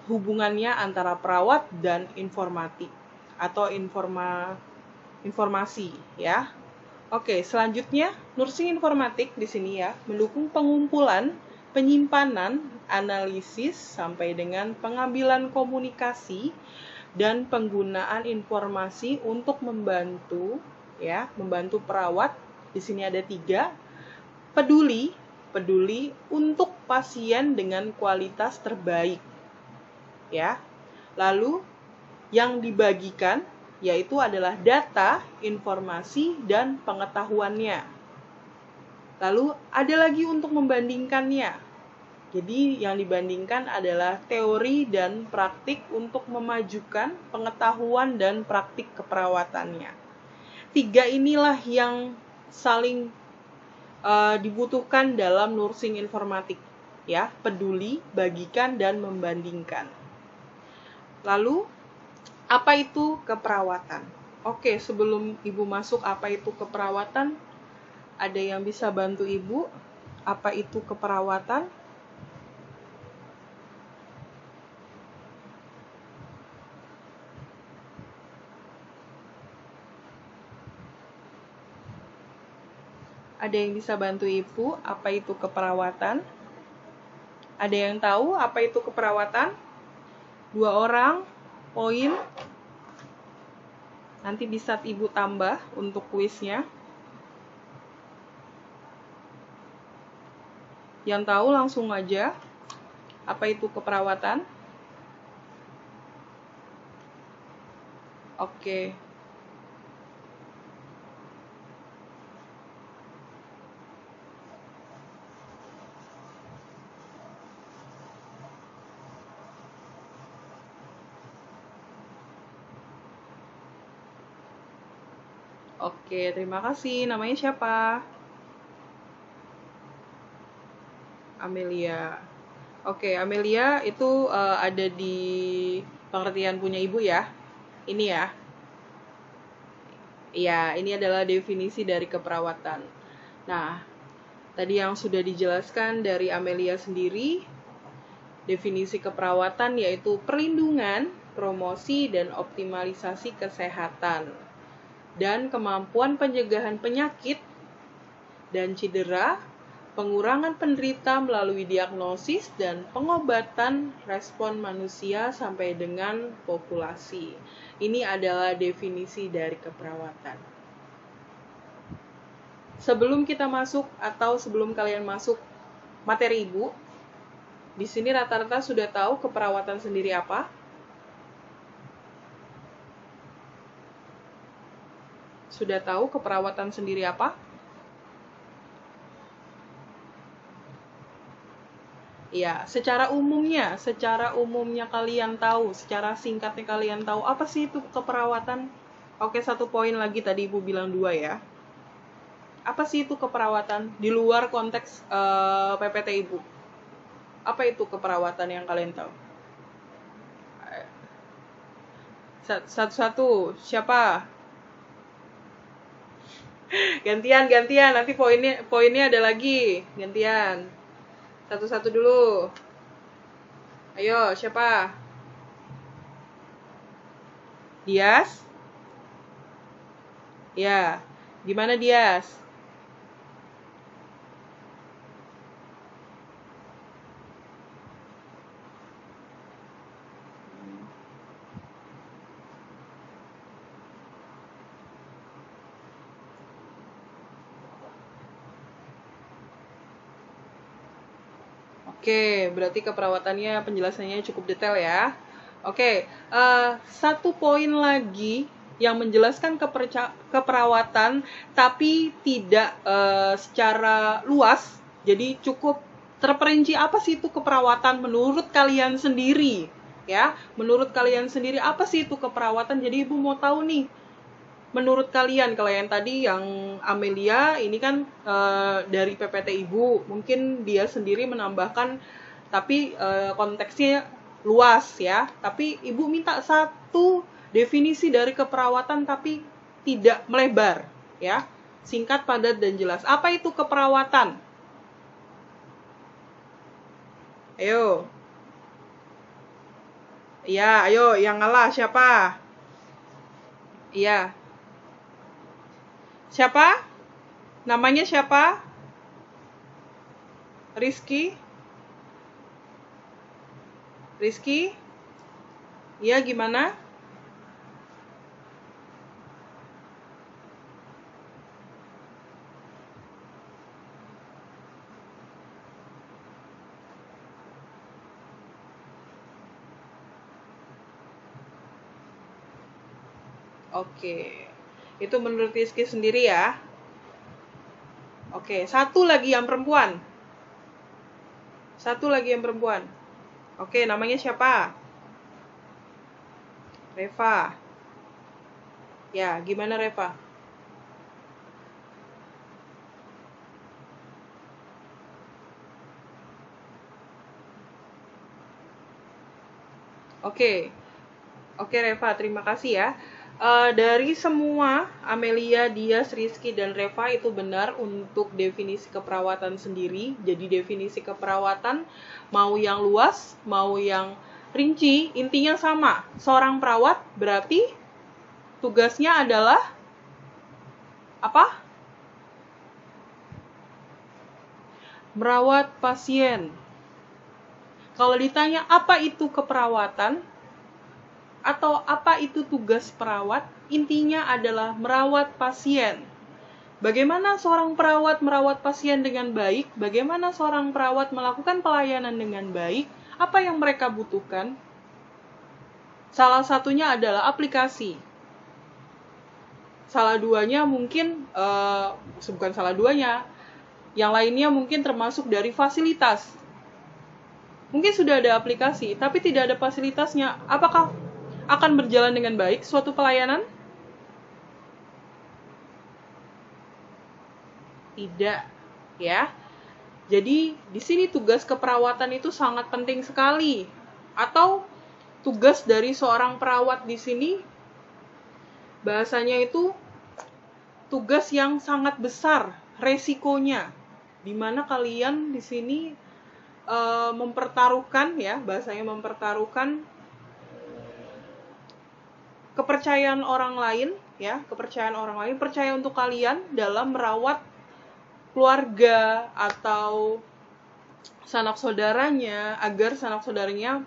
hubungannya antara perawat dan informatik atau informasi ya. Oke, selanjutnya nursing informatik di sini ya mendukung pengumpulan, penyimpanan, analisis sampai dengan pengambilan komunikasi dan penggunaan informasi untuk membantu perawat. Di sini ada 3. Peduli untuk pasien dengan kualitas terbaik. Ya. Lalu yang dibagikan yaitu adalah data, informasi dan pengetahuannya. Lalu ada lagi untuk membandingkannya. Jadi yang dibandingkan adalah teori dan praktik untuk memajukan pengetahuan dan praktik keperawatannya. 3 inilah yang saling dibutuhkan dalam nursing informatik, ya, peduli, bagikan, dan membandingkan. Lalu, apa itu keperawatan? Oke, sebelum Ibu masuk apa itu keperawatan, ada yang bisa bantu Ibu? Apa itu keperawatan? Ada yang bisa bantu Ibu, apa itu keperawatan? Ada yang tahu apa itu keperawatan? 2 orang, poin. Nanti bisa Ibu tambah untuk kuisnya. Yang tahu langsung aja, apa itu keperawatan? Oke. Oke, terima kasih. Namanya siapa? Amelia. Oke, Amelia itu ada di pengertian punya Ibu ya. Ini ya. Iya, ini adalah definisi dari keperawatan. Nah, tadi yang sudah dijelaskan dari Amelia sendiri, definisi keperawatan yaitu perlindungan, promosi, dan optimalisasi kesehatan, dan kemampuan pencegahan penyakit dan cedera, pengurangan penderita melalui diagnosis dan pengobatan respon manusia sampai dengan populasi. Ini adalah definisi dari keperawatan. Sebelum kita masuk atau sebelum kalian masuk materi Ibu, di sini rata-rata sudah tahu keperawatan sendiri apa? Sudah tahu keperawatan sendiri apa? Ya, secara umumnya kalian tahu, secara singkatnya kalian tahu apa sih itu keperawatan? Oke, 1 poin lagi tadi Ibu bilang 2 ya. Apa sih itu keperawatan di luar konteks PPT Ibu? Apa itu keperawatan yang kalian tahu? Satu-satu, siapa? Gantian, nanti poinnya ada lagi. Gantian. Satu-satu dulu. Ayo, siapa? Dias? Ya, gimana Dias? Oke, berarti keperawatannya penjelasannya cukup detail ya. Oke, 1 poin lagi yang menjelaskan keperawatan tapi tidak secara luas Jadi cukup terperinci apa sih itu keperawatan menurut kalian sendiri, ya. Menurut kalian sendiri apa sih itu keperawatan? Jadi Ibu mau tahu nih, menurut kalian, kalau yang tadi yang Amelia ini kan dari PPT Ibu, mungkin dia sendiri menambahkan, tapi konteksnya luas ya. Tapi Ibu minta satu definisi dari keperawatan tapi tidak melebar ya. Singkat, padat, dan jelas. Apa itu keperawatan? Ayo. Iya, ayo yang ngalah siapa? Iya. Siapa? Namanya siapa? Rizky? Rizky? Iya, gimana? Oke. Itu menurut Rizky sendiri ya. Oke, satu lagi yang perempuan. Satu lagi yang perempuan. Oke, namanya siapa? Reva. Ya, gimana Reva? Oke. Oke Reva, terima kasih ya. Dari semua, Amelia, Dias, Rizky, dan Reva itu benar untuk definisi keperawatan sendiri. Jadi definisi keperawatan mau yang luas, mau yang rinci, intinya sama. Seorang perawat berarti tugasnya adalah apa? Merawat pasien. Kalau ditanya apa itu keperawatan, atau apa itu tugas perawat, intinya adalah merawat pasien. Bagaimana seorang perawat merawat pasien dengan baik? Bagaimana seorang perawat melakukan pelayanan dengan baik? Apa yang mereka butuhkan? Salah satunya adalah aplikasi. Salah duanya mungkin, bukan salah duanya, yang lainnya mungkin termasuk dari fasilitas. Mungkin sudah ada aplikasi, tapi tidak ada fasilitasnya. Apakah akan berjalan dengan baik suatu pelayanan? Tidak, ya. Jadi di sini tugas keperawatan itu sangat penting sekali. Atau tugas dari seorang perawat di sini bahasanya itu tugas yang sangat besar resikonya. Di mana kalian di sini mempertaruhkan ya, bahasanya mempertaruhkan kepercayaan orang lain ya, kepercayaan orang lain, percaya untuk kalian dalam merawat keluarga atau sanak saudaranya agar sanak saudaranya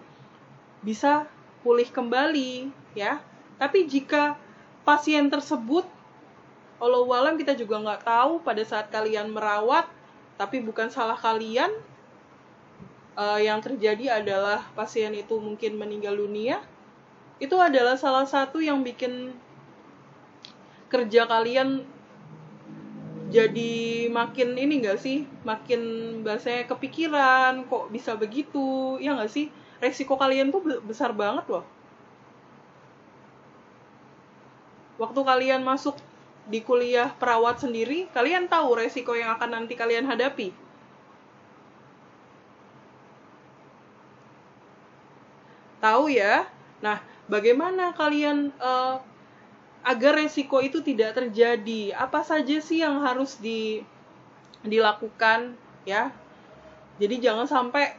bisa pulih kembali ya. Tapi jika pasien tersebut, walau alam kita juga nggak tahu pada saat kalian merawat, tapi bukan salah kalian, yang terjadi adalah pasien itu mungkin meninggal dunia, itu adalah salah satu yang bikin kerja kalian jadi makin ini nggak sih, makin bahasanya kepikiran, kok bisa begitu, ya nggak sih? Resiko kalian tuh besar banget loh. Waktu kalian masuk di kuliah perawat sendiri, kalian tahu resiko yang akan nanti kalian hadapi. Tahu ya? Nah, bagaimana kalian agar resiko itu tidak terjadi? Apa saja sih yang harus dilakukan ya? Jadi jangan sampai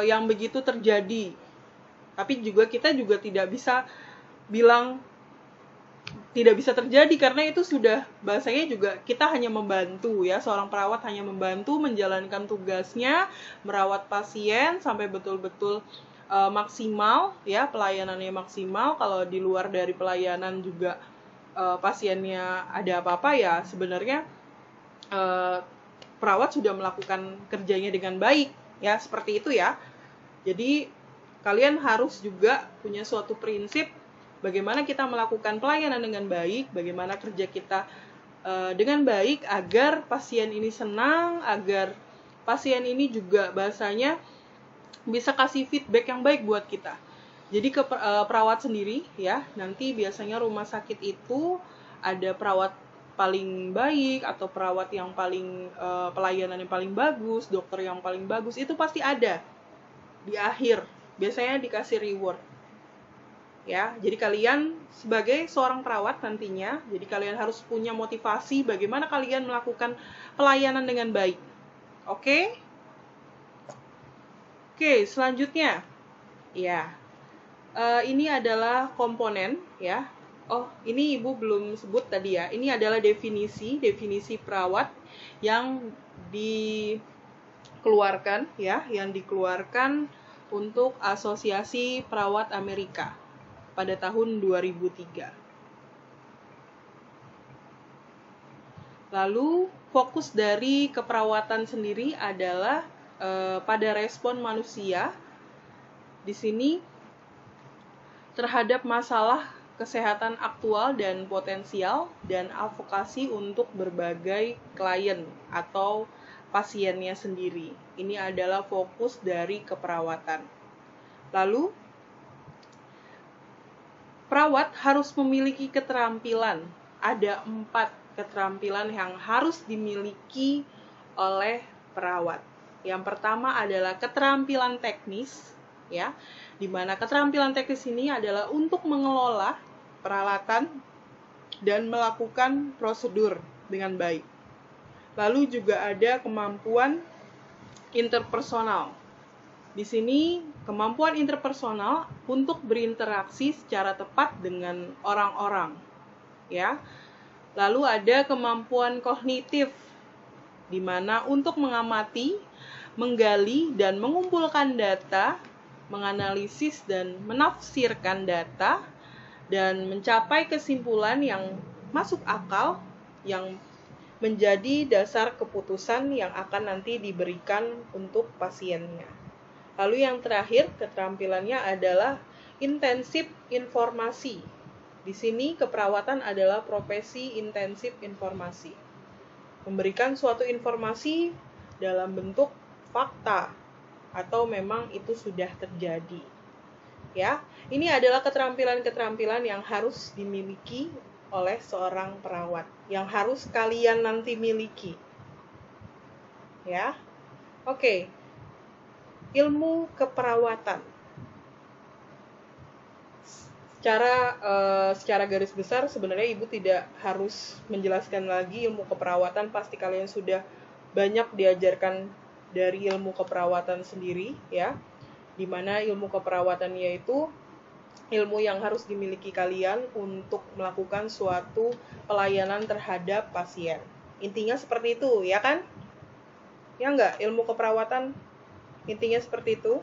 yang begitu terjadi. Tapi juga kita juga tidak bisa bilang tidak bisa terjadi karena itu sudah bahasanya juga kita hanya membantu ya, seorang perawat hanya membantu menjalankan tugasnya merawat pasien sampai betul-betul maksimal ya, pelayanannya maksimal. Kalau di luar dari pelayanan juga pasiennya ada apa-apa ya, sebenarnya perawat sudah melakukan kerjanya dengan baik ya, seperti itu ya. Jadi kalian harus juga punya suatu prinsip bagaimana kita melakukan pelayanan dengan baik, bagaimana kerja kita dengan baik agar pasien ini senang, agar pasien ini juga bahasanya bisa kasih feedback yang baik buat kita. Jadi ke perawat sendiri ya, nanti biasanya rumah sakit itu ada perawat paling baik atau perawat yang paling pelayanan yang paling bagus, dokter yang paling bagus, itu pasti ada di akhir. Biasanya dikasih reward. Ya, jadi kalian sebagai seorang perawat nantinya, jadi kalian harus punya motivasi bagaimana kalian melakukan pelayanan dengan baik. Oke? Oke, selanjutnya. Ya. Ini adalah komponen ya. Oh, ini Ibu belum sebut tadi ya. Ini adalah definisi perawat yang dikeluarkan ya, yang dikeluarkan untuk Asosiasi Perawat Amerika pada tahun 2003. Lalu fokus dari keperawatan sendiri adalah pada respon manusia di sini terhadap masalah kesehatan aktual dan potensial dan advokasi untuk berbagai klien atau pasiennya sendiri. Ini adalah fokus dari keperawatan. Lalu perawat harus memiliki keterampilan. Ada 4 keterampilan yang harus dimiliki oleh perawat. Yang pertama adalah keterampilan teknis, ya, di mana keterampilan teknis ini adalah untuk mengelola peralatan dan melakukan prosedur dengan baik. Lalu juga ada kemampuan interpersonal. Di sini kemampuan interpersonal untuk berinteraksi secara tepat dengan orang-orang, ya. Lalu ada kemampuan kognitif, di mana untuk mengamati, menggali, dan mengumpulkan data, menganalisis dan menafsirkan data, dan mencapai kesimpulan yang masuk akal, yang menjadi dasar keputusan yang akan nanti diberikan untuk pasiennya. Lalu yang terakhir, keterampilannya adalah intensif informasi. Di sini keperawatan adalah profesi intensif informasi. Memberikan suatu informasi dalam bentuk fakta atau memang itu sudah terjadi. Ya, ini adalah keterampilan-keterampilan yang harus dimiliki oleh seorang perawat, yang harus kalian nanti miliki. Ya. Oke. Ilmu keperawatan. Secara garis besar sebenarnya Ibu tidak harus menjelaskan lagi ilmu keperawatan, pasti kalian sudah banyak diajarkan dari ilmu keperawatan sendiri ya. Di mana ilmu keperawatan yaitu ilmu yang harus dimiliki kalian untuk melakukan suatu pelayanan terhadap pasien. Intinya seperti itu, ya kan? Ya enggak? Ilmu keperawatan intinya seperti itu.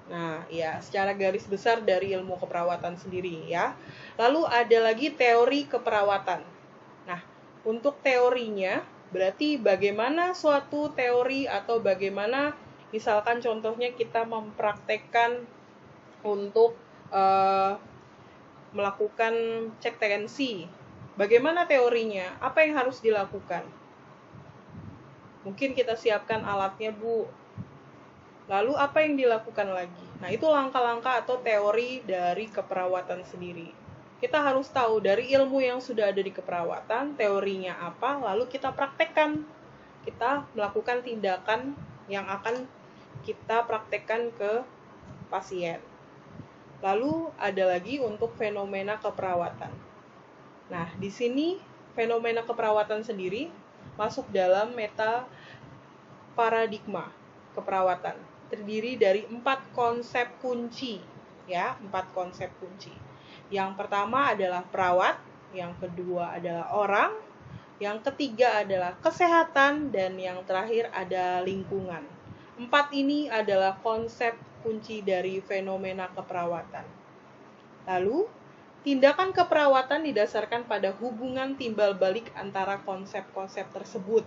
Nah, ya, secara garis besar dari ilmu keperawatan sendiri ya. Lalu ada lagi teori keperawatan. Nah, untuk teorinya berarti bagaimana suatu teori atau bagaimana misalkan contohnya kita mempraktekkan untuk melakukan cek tensi. Bagaimana teorinya? Apa yang harus dilakukan? Mungkin kita siapkan alatnya, Bu. Lalu apa yang dilakukan lagi? Nah, itu langkah-langkah atau teori dari keperawatan sendiri. Kita harus tahu dari ilmu yang sudah ada di keperawatan, teorinya apa, lalu kita praktekkan. Kita melakukan tindakan yang akan kita praktekkan ke pasien. Lalu ada lagi untuk fenomena keperawatan. Nah, di sini fenomena keperawatan sendiri masuk dalam meta paradigma keperawatan. Terdiri dari 4 konsep kunci, ya, 4 konsep kunci. Yang pertama adalah perawat, yang kedua adalah orang, yang ketiga adalah kesehatan, dan yang terakhir ada lingkungan. 4 ini adalah konsep kunci dari fenomena keperawatan. Lalu, tindakan keperawatan didasarkan pada hubungan timbal balik antara konsep-konsep tersebut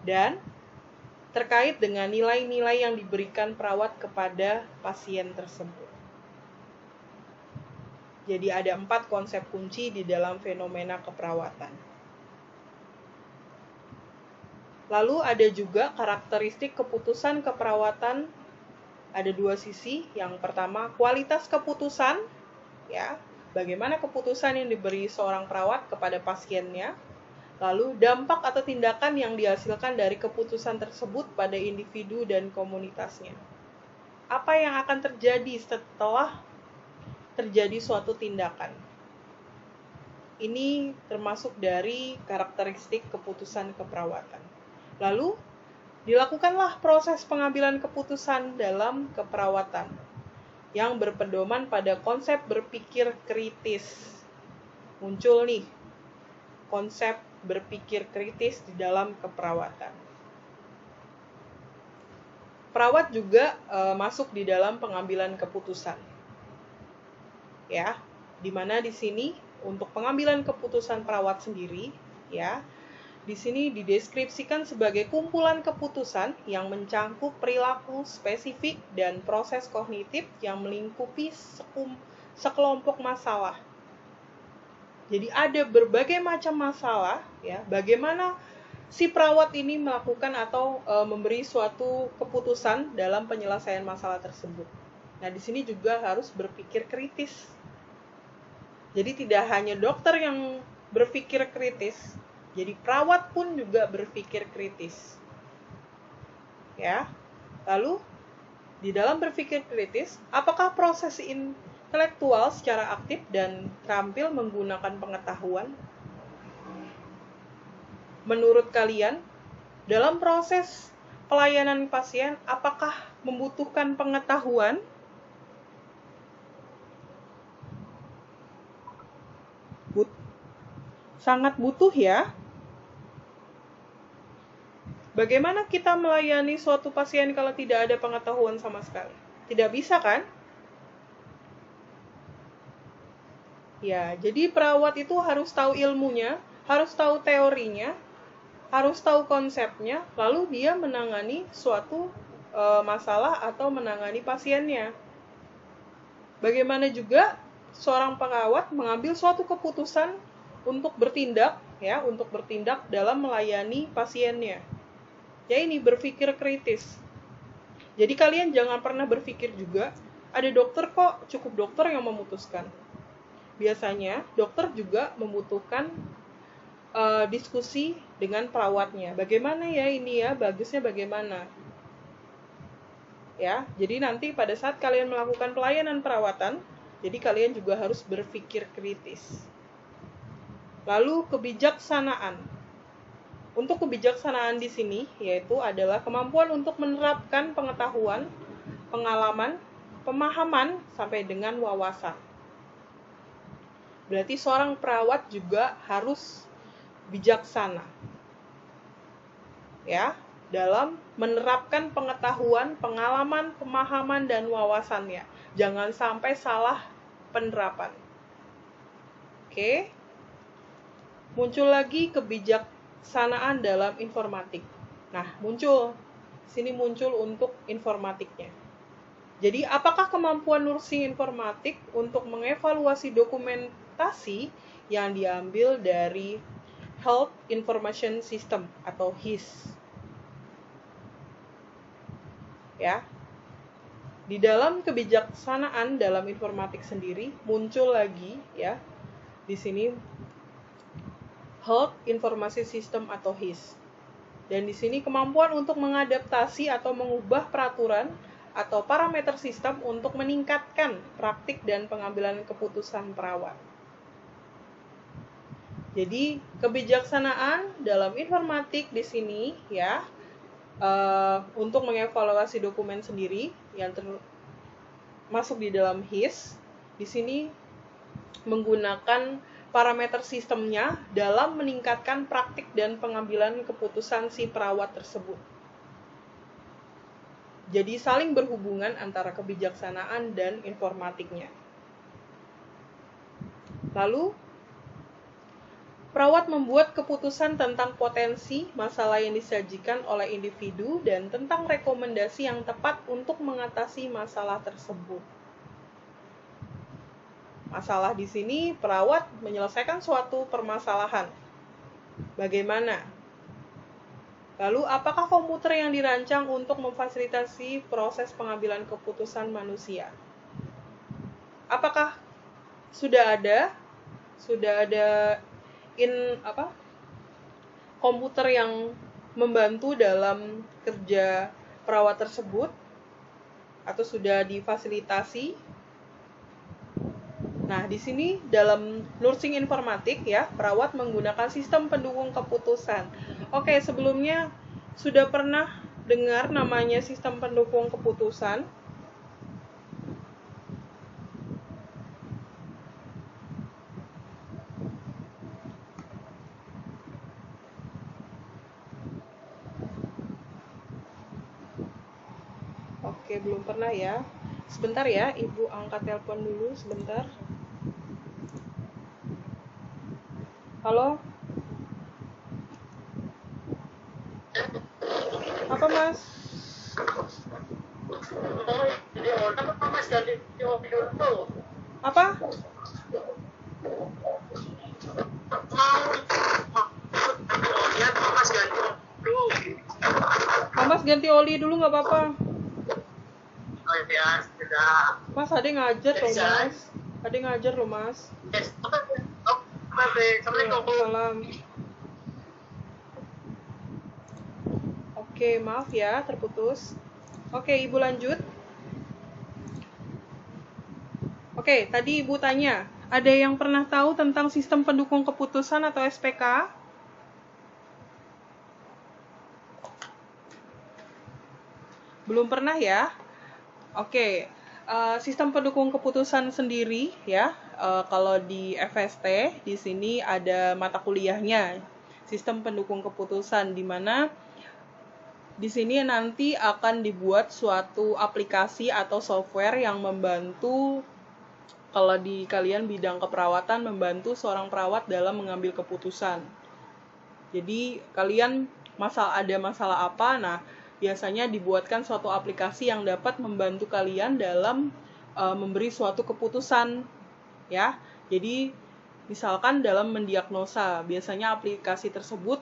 dan terkait dengan nilai-nilai yang diberikan perawat kepada pasien tersebut. Jadi ada 4 konsep kunci di dalam fenomena keperawatan. Lalu ada juga karakteristik keputusan keperawatan, ada dua sisi. Yang pertama, kualitas keputusan, ya, bagaimana keputusan yang diberi seorang perawat kepada pasiennya. Lalu dampak atau tindakan yang dihasilkan dari keputusan tersebut pada individu dan komunitasnya. Apa yang akan terjadi setelah terjadi suatu tindakan? Ini termasuk dari karakteristik keputusan keperawatan. Lalu, dilakukanlah proses pengambilan keputusan dalam keperawatan yang berpedoman pada konsep berpikir kritis. Muncul nih, konsep berpikir kritis di dalam keperawatan. Perawat juga masuk di dalam pengambilan keputusan. Ya, di mana di sini untuk pengambilan keputusan perawat sendiri, ya, di sini dideskripsikan sebagai kumpulan keputusan yang mencangkup perilaku spesifik dan proses kognitif yang melingkupi sekelompok masalah. Jadi ada berbagai macam masalah, ya, bagaimana si perawat ini melakukan atau memberi suatu keputusan dalam penyelesaian masalah tersebut. Nah, di sini juga harus berpikir kritis. Jadi tidak hanya dokter yang berpikir kritis, jadi perawat pun juga berpikir kritis. Ya. Lalu di dalam berpikir kritis, apakah proses intelektual secara aktif dan terampil menggunakan pengetahuan? Menurut kalian, dalam proses pelayanan pasien, apakah membutuhkan pengetahuan? Sangat butuh, ya. Bagaimana kita melayani suatu pasien kalau tidak ada pengetahuan sama sekali? Tidak bisa, kan? Ya, jadi perawat itu harus tahu ilmunya, harus tahu teorinya, harus tahu konsepnya, lalu dia menangani suatu masalah atau menangani pasiennya. Bagaimana juga seorang perawat mengambil suatu keputusan untuk bertindak, ya, untuk bertindak dalam melayani pasiennya. Ya, ini berpikir kritis. Jadi kalian jangan pernah berpikir juga, ada dokter kok, cukup dokter yang memutuskan. Biasanya dokter juga membutuhkan diskusi dengan perawatnya. Bagaimana ya ini ya, bagusnya bagaimana? Ya, jadi nanti pada saat kalian melakukan pelayanan perawatan, jadi kalian juga harus berpikir kritis. Lalu kebijaksanaan. Untuk kebijaksanaan di sini yaitu adalah kemampuan untuk menerapkan pengetahuan, pengalaman, pemahaman sampai dengan wawasan. Berarti seorang perawat juga harus bijaksana. Ya, dalam menerapkan pengetahuan, pengalaman, pemahaman dan wawasannya. Jangan sampai salah penerapan. Oke. Muncul lagi kebijaksanaan dalam informatik. Nah, sini muncul untuk informatiknya. Jadi, apakah kemampuan nursing informatik untuk mengevaluasi dokumentasi yang diambil dari Health Information System atau HIS? Ya. Di dalam kebijaksanaan dalam informatik sendiri muncul lagi, ya. Di sini Health Information System atau HIS. Dan di sini kemampuan untuk mengadaptasi atau mengubah peraturan atau parameter sistem untuk meningkatkan praktik dan pengambilan keputusan perawat. Jadi kebijaksanaan dalam informatik di sini, ya, untuk mengevaluasi dokumen sendiri yang masuk di dalam HIS, di sini menggunakan parameter sistemnya dalam meningkatkan praktik dan pengambilan keputusan si perawat tersebut. Jadi saling berhubungan antara kebijaksanaan dan informatiknya. Lalu, perawat membuat keputusan tentang potensi masalah yang disajikan oleh individu dan tentang rekomendasi yang tepat untuk mengatasi masalah tersebut. Masalah di sini, perawat menyelesaikan suatu permasalahan. Bagaimana? Lalu, apakah komputer yang dirancang untuk memfasilitasi proses pengambilan keputusan manusia? Apakah sudah ada komputer yang membantu dalam kerja perawat tersebut atau sudah difasilitasi? Nah, di sini dalam nursing informatik ya, perawat menggunakan sistem pendukung keputusan. Oke, sebelumnya sudah pernah dengar namanya sistem pendukung keputusan? Oke, belum pernah ya. Sebentar ya, Ibu angkat telepon dulu sebentar. Halo? Apa, Mas? Apa? Mas ganti oli dulu nggak apa-apa. Oh ya, sudah. Mas, ada yang ngajar loh, Mas. Ada yang ngajar loh, Mas. Yes. Assalamualaikum. Salam. Oke, maaf ya, terputus. Oke, Ibu lanjut. Oke, tadi Ibu tanya, ada yang pernah tahu tentang sistem pendukung keputusan atau SPK? Belum pernah ya? Oke, sistem pendukung keputusan sendiri ya, kalau di FST di sini ada mata kuliahnya, sistem pendukung keputusan, di mana di sini nanti akan dibuat suatu aplikasi atau software yang membantu, kalau di kalian bidang keperawatan, membantu seorang perawat dalam mengambil keputusan. Jadi kalian ada masalah apa, nah biasanya dibuatkan suatu aplikasi yang dapat membantu kalian dalam memberi suatu keputusan ya. Jadi misalkan dalam mendiagnosa, biasanya aplikasi tersebut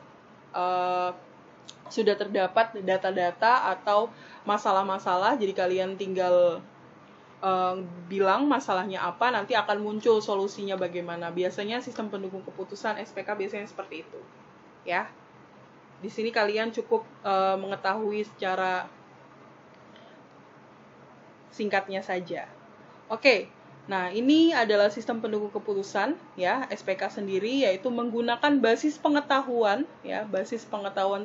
sudah terdapat data-data atau masalah-masalah, jadi kalian tinggal bilang masalahnya apa, nanti akan muncul solusinya bagaimana. Biasanya sistem pendukung keputusan SPK biasanya seperti itu ya. Di sini kalian cukup mengetahui secara singkatnya saja. Oke, nah ini adalah sistem pendukung keputusan ya, SPK sendiri, yaitu menggunakan basis pengetahuan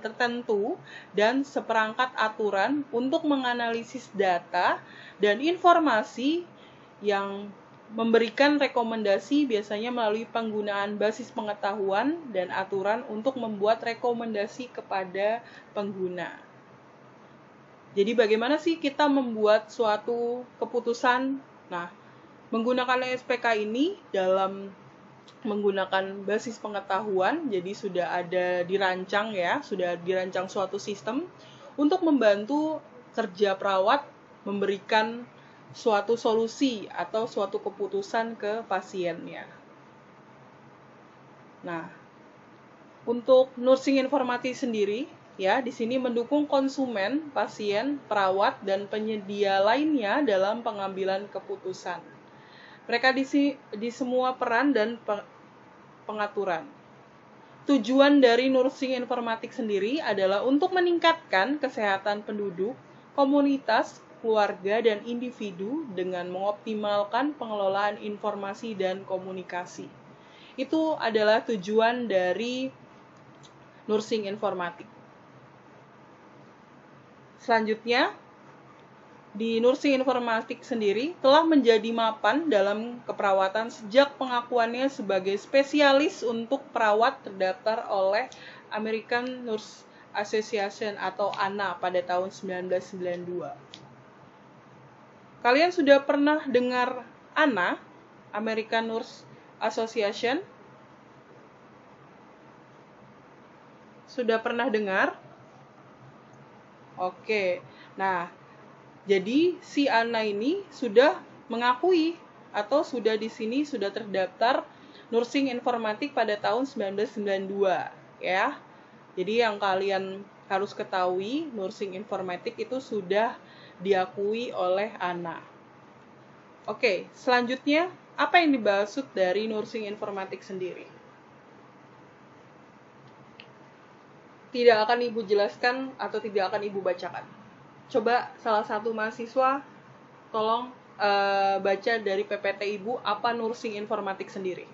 tertentu dan seperangkat aturan untuk menganalisis data dan informasi yang memberikan rekomendasi, biasanya melalui penggunaan basis pengetahuan dan aturan untuk membuat rekomendasi kepada pengguna. Jadi bagaimana sih kita membuat suatu keputusan? Nah, menggunakan SPK ini dalam menggunakan basis pengetahuan, jadi sudah ada dirancang ya, sudah dirancang suatu sistem untuk membantu kerja perawat memberikan suatu solusi atau suatu keputusan ke pasiennya. Nah, untuk nursing informatik sendiri, ya, di sini mendukung konsumen, pasien, perawat, dan penyedia lainnya dalam pengambilan keputusan. Mereka di semua peran dan pengaturan. Tujuan dari nursing informatik sendiri adalah untuk meningkatkan kesehatan penduduk, komunitas, keluarga, dan individu dengan mengoptimalkan pengelolaan informasi dan komunikasi. Itu adalah tujuan dari nursing informatik. Selanjutnya, di nursing informatik sendiri telah menjadi mapan dalam keperawatan sejak pengakuannya sebagai spesialis untuk perawat terdaftar oleh American Nurse Association atau ANA pada tahun 1992. Kalian sudah pernah dengar ANA, American Nurse Association? Sudah pernah dengar? Oke. Nah, jadi si ANA ini sudah mengakui atau sudah di sini sudah terdaftar nursing informatik pada tahun 1992 ya. Jadi yang kalian harus ketahui nursing informatik itu sudah diakui oleh ANA. Oke, selanjutnya apa yang dimaksud dari nursing informatik sendiri? Tidak akan Ibu jelaskan atau tidak akan Ibu bacakan. Coba salah satu mahasiswa tolong baca dari PPT Ibu apa nursing informatik sendiri.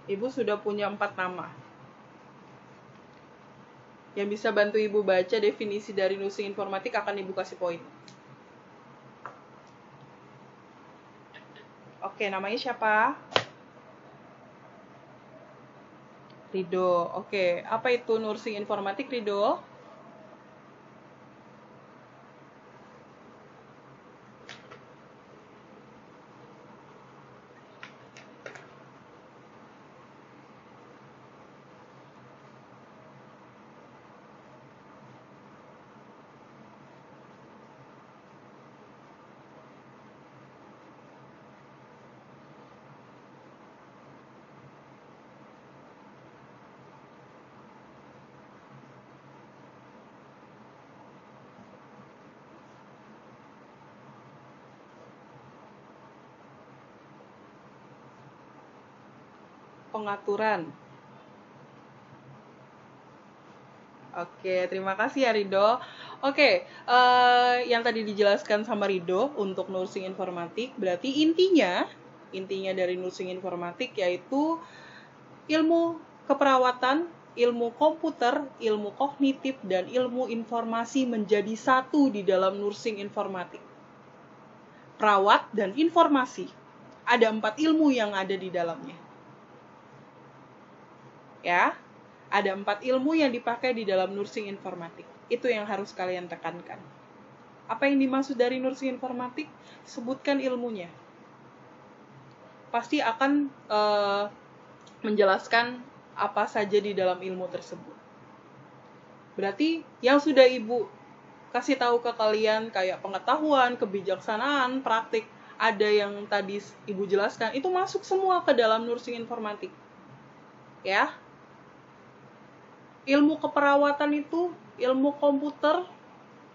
Ibu sudah punya 4 nama. Yang bisa bantu Ibu baca definisi dari nursing informatik akan Ibu kasih poin. Oke, namanya siapa? Rido. Oke, apa itu nursing informatik, Rido? Pengaturan. Oke, terima kasih ya Rido. Oke, yang tadi dijelaskan sama Rido untuk nursing informatik, berarti intinya dari nursing informatik yaitu ilmu keperawatan, ilmu komputer, ilmu kognitif, dan ilmu informasi menjadi satu di dalam nursing informatik. Perawat dan informasi. Ada 4 ilmu yang ada di dalamnya. Ya, ada 4 ilmu yang dipakai di dalam nursing informatik. Itu yang harus kalian tekankan. Apa yang dimaksud dari nursing informatik? Sebutkan ilmunya. Pasti akan menjelaskan apa saja di dalam ilmu tersebut. Berarti yang sudah Ibu kasih tahu ke kalian kayak pengetahuan, kebijaksanaan, praktik, ada yang tadi Ibu jelaskan, itu masuk semua ke dalam nursing informatik. Ya. Ilmu keperawatan itu, ilmu komputer,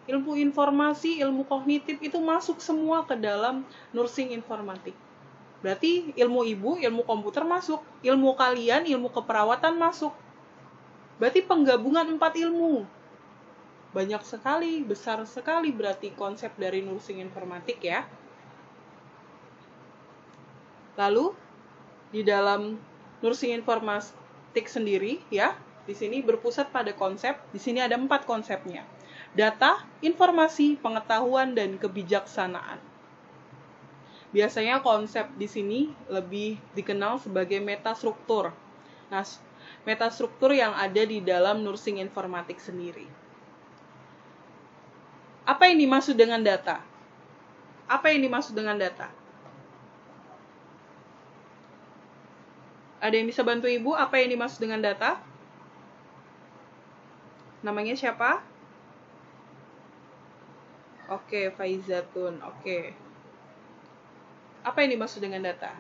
ilmu informasi, ilmu kognitif itu masuk semua ke dalam nursing informatik. Berarti ilmu Ibu, ilmu komputer masuk, ilmu kalian, ilmu keperawatan masuk. Berarti penggabungan 4 ilmu. Banyak sekali, besar sekali berarti konsep dari nursing informatik ya. Lalu di dalam nursing informatik sendiri ya, di sini berpusat pada konsep, di sini ada 4 konsepnya. Data, informasi, pengetahuan, dan kebijaksanaan. Biasanya konsep di sini lebih dikenal sebagai metastruktur. Nah, metastruktur yang ada di dalam nursing informatik sendiri. Apa yang dimaksud dengan data? Apa yang dimaksud dengan data? Ada yang bisa bantu Ibu apa yang dimaksud dengan data? Namanya siapa? Oke, Faizatun. Oke. Apa yang dimaksud dengan data?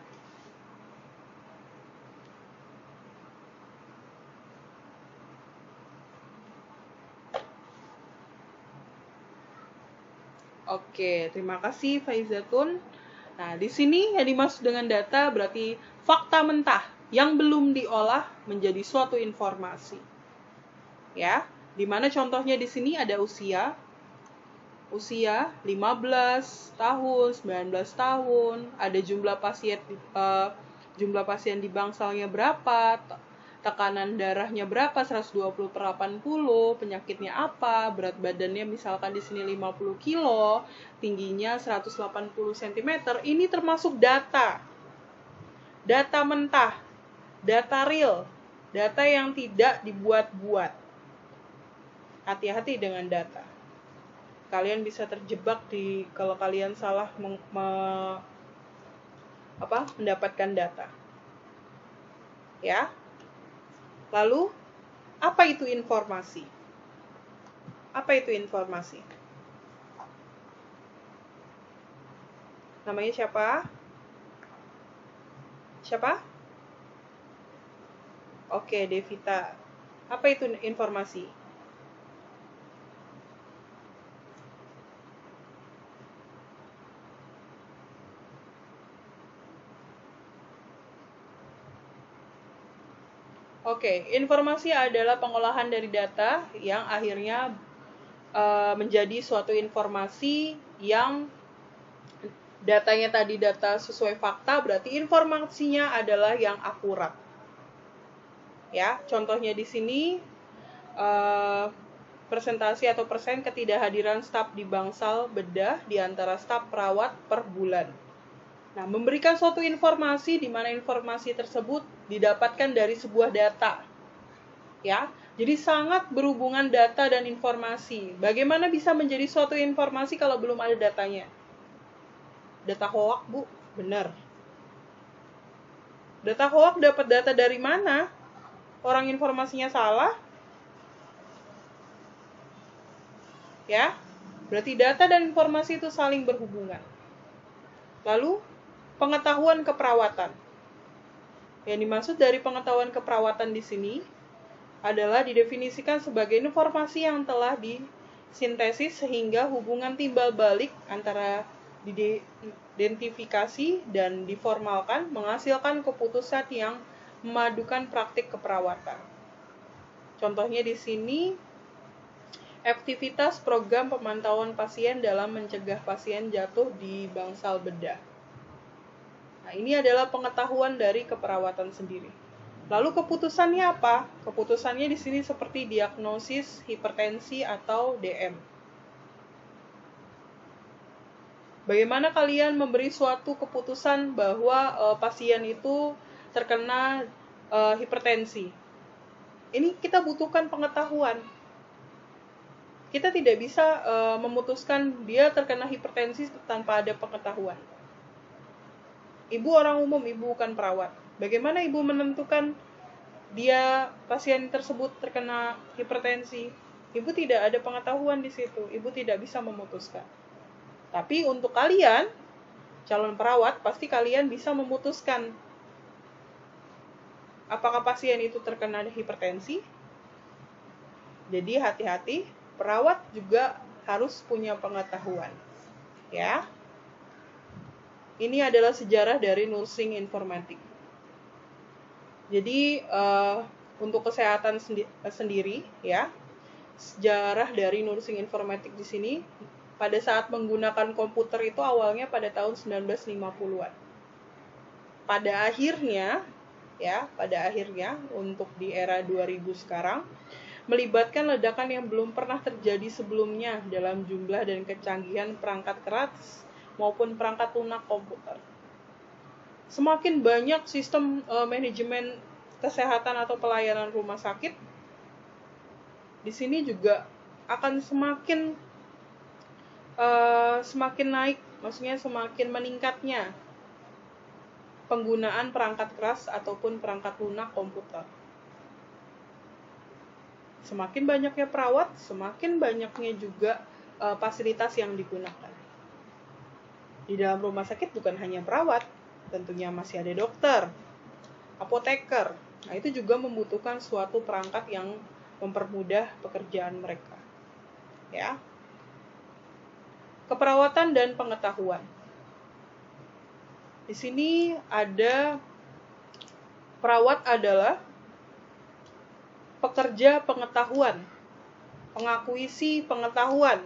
Oke, terima kasih Faizatun. Nah, di sini yang dimaksud dengan data berarti fakta mentah yang belum diolah menjadi suatu informasi. Ya, di mana contohnya di sini ada usia 15 tahun, 19 tahun, ada jumlah pasien di bangsalnya berapa, tekanan darahnya berapa, 120/80, penyakitnya apa, berat badannya misalkan di sini 50 kilo, tingginya 180 cm, ini termasuk data. Data mentah, data real, data yang tidak dibuat-buat. Hati-hati dengan data. Kalian bisa terjebak kalau kalian salah mendapatkan data. Ya. Lalu, apa itu informasi? Apa itu informasi? Namanya siapa? Siapa? Oke, Devita. Apa itu informasi? Oke, informasi adalah pengolahan dari data yang akhirnya menjadi suatu informasi yang datanya tadi data sesuai fakta, berarti informasinya adalah yang akurat. Ya, contohnya di sini persentase atau persen ketidakhadiran staf di bangsal bedah di antara staf perawat per bulan. Nah, memberikan suatu informasi di mana informasi tersebut didapatkan dari sebuah data. Ya, jadi sangat berhubungan data dan informasi. Bagaimana bisa menjadi suatu informasi kalau belum ada datanya? Data hoak, Bu. Benar. Data hoak dapat data dari mana? Orang informasinya salah? Ya, berarti data dan informasi itu saling berhubungan. Lalu, pengetahuan keperawatan. Yang dimaksud dari pengetahuan keperawatan di sini adalah didefinisikan sebagai informasi yang telah disintesis sehingga hubungan timbal balik antara diidentifikasi dan diformalkan menghasilkan keputusan yang memadukan praktik keperawatan. Contohnya di sini, aktivitas program pemantauan pasien dalam mencegah pasien jatuh di bangsal bedah. Nah, ini adalah pengetahuan dari keperawatan sendiri. Lalu keputusannya apa? Keputusannya di sini seperti diagnosis hipertensi atau DM. Bagaimana kalian memberi suatu keputusan bahwa pasien itu terkena hipertensi? Ini kita butuhkan pengetahuan. Kita tidak bisa memutuskan dia terkena hipertensi tanpa ada pengetahuan. Ibu orang umum, ibu bukan perawat. Bagaimana ibu menentukan dia pasien tersebut terkena hipertensi? Ibu tidak ada pengetahuan di situ. Ibu tidak bisa memutuskan. Tapi untuk kalian, calon perawat, pasti kalian bisa memutuskan apakah pasien itu terkena hipertensi. Jadi hati-hati, perawat juga harus punya pengetahuan. Ya. Ini adalah sejarah dari nursing informatik. Jadi untuk kesehatan sendiri, ya, sejarah dari nursing informatik di sini pada saat menggunakan komputer itu awalnya pada tahun 1950-an. Pada akhirnya untuk di era 2000 sekarang melibatkan ledakan yang belum pernah terjadi sebelumnya dalam jumlah dan kecanggihan perangkat keras maupun perangkat lunak komputer. Semakin banyak sistem manajemen kesehatan atau pelayanan rumah sakit, di sini juga akan semakin naik, maksudnya semakin meningkatnya penggunaan perangkat keras ataupun perangkat lunak komputer. Semakin banyaknya perawat, semakin banyaknya juga fasilitas yang digunakan. Di dalam rumah sakit bukan hanya perawat, tentunya masih ada dokter, apoteker. Nah, itu juga membutuhkan suatu perangkat yang mempermudah pekerjaan mereka. Ya. Keperawatan dan pengetahuan. Di sini ada perawat adalah pekerja pengetahuan, pengakuisi pengetahuan,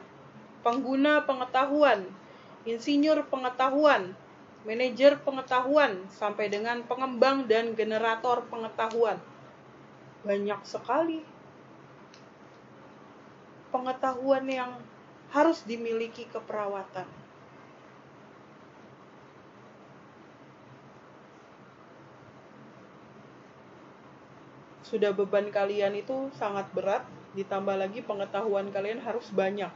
pengguna pengetahuan, insinyur pengetahuan, manajer pengetahuan, sampai dengan pengembang dan generator pengetahuan. Banyak sekali pengetahuan yang harus dimiliki keperawatan. Sudah beban kalian itu sangat berat, ditambah lagi pengetahuan kalian harus banyak.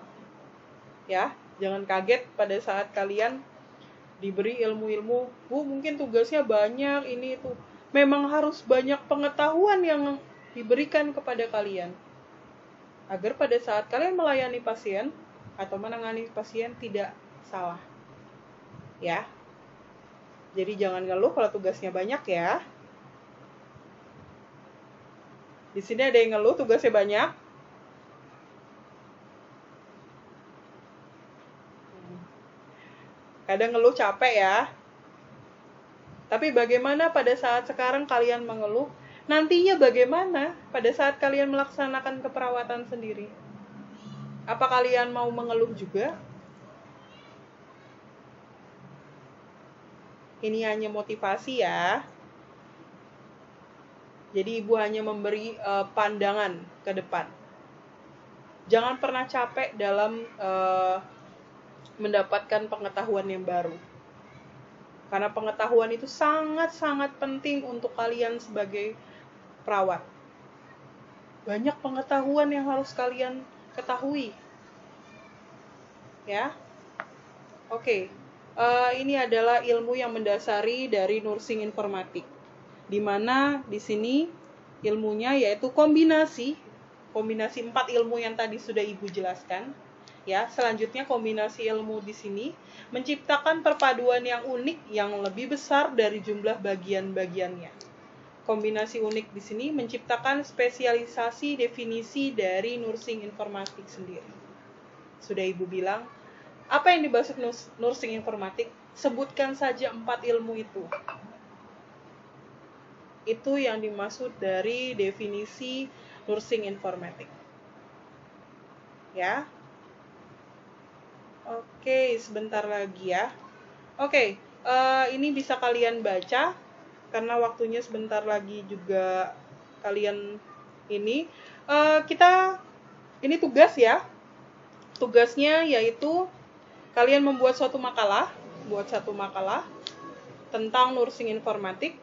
Ya, jangan kaget pada saat kalian diberi ilmu-ilmu, Bu, mungkin tugasnya banyak, ini itu. Memang harus banyak pengetahuan yang diberikan kepada kalian. Agar pada saat kalian melayani pasien atau menangani pasien tidak salah. Ya. Jadi jangan ngeluh kalau tugasnya banyak ya. Di sini ada yang ngeluh tugasnya banyak. Kadang ngeluh capek ya. Tapi bagaimana pada saat sekarang kalian mengeluh? Nantinya bagaimana pada saat kalian melaksanakan keperawatan sendiri? Apa kalian mau mengeluh juga? Ini hanya motivasi ya. Jadi ibu hanya memberi pandangan ke depan. Jangan pernah capek dalam mendapatkan pengetahuan yang baru. Karena pengetahuan itu sangat-sangat penting untuk kalian sebagai perawat. Banyak pengetahuan yang harus kalian ketahui. Ya. Oke. Ini adalah ilmu yang mendasari dari nursing informatik. Di mana di sini ilmunya yaitu kombinasi 4 ilmu yang tadi sudah Ibu jelaskan. Ya, selanjutnya kombinasi ilmu di sini menciptakan perpaduan yang unik yang lebih besar dari jumlah bagian-bagiannya. Kombinasi unik di sini menciptakan spesialisasi definisi dari nursing informatik sendiri. Sudah Ibu bilang, apa yang dimaksud nursing informatik? Sebutkan saja 4 ilmu itu. Itu yang dimaksud dari definisi nursing informatik. Ya. Oke, sebentar lagi ya. Oke, ini bisa kalian baca karena waktunya sebentar lagi juga kalian ini. Ini tugas ya. Tugasnya yaitu kalian membuat suatu makalah, tentang nursing informatik.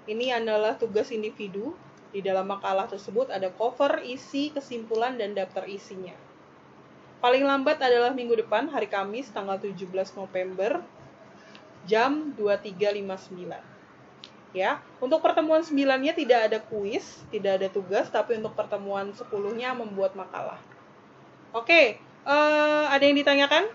Ini adalah tugas individu. Di dalam makalah tersebut ada cover, isi, kesimpulan, dan daftar isinya. Paling lambat adalah minggu depan, hari Kamis, tanggal 17 November, jam 23.59. Ya, untuk pertemuan 9-nya tidak ada kuis, tidak ada tugas, tapi untuk pertemuan 10-nya membuat makalah. Oke, ada yang ditanyakan?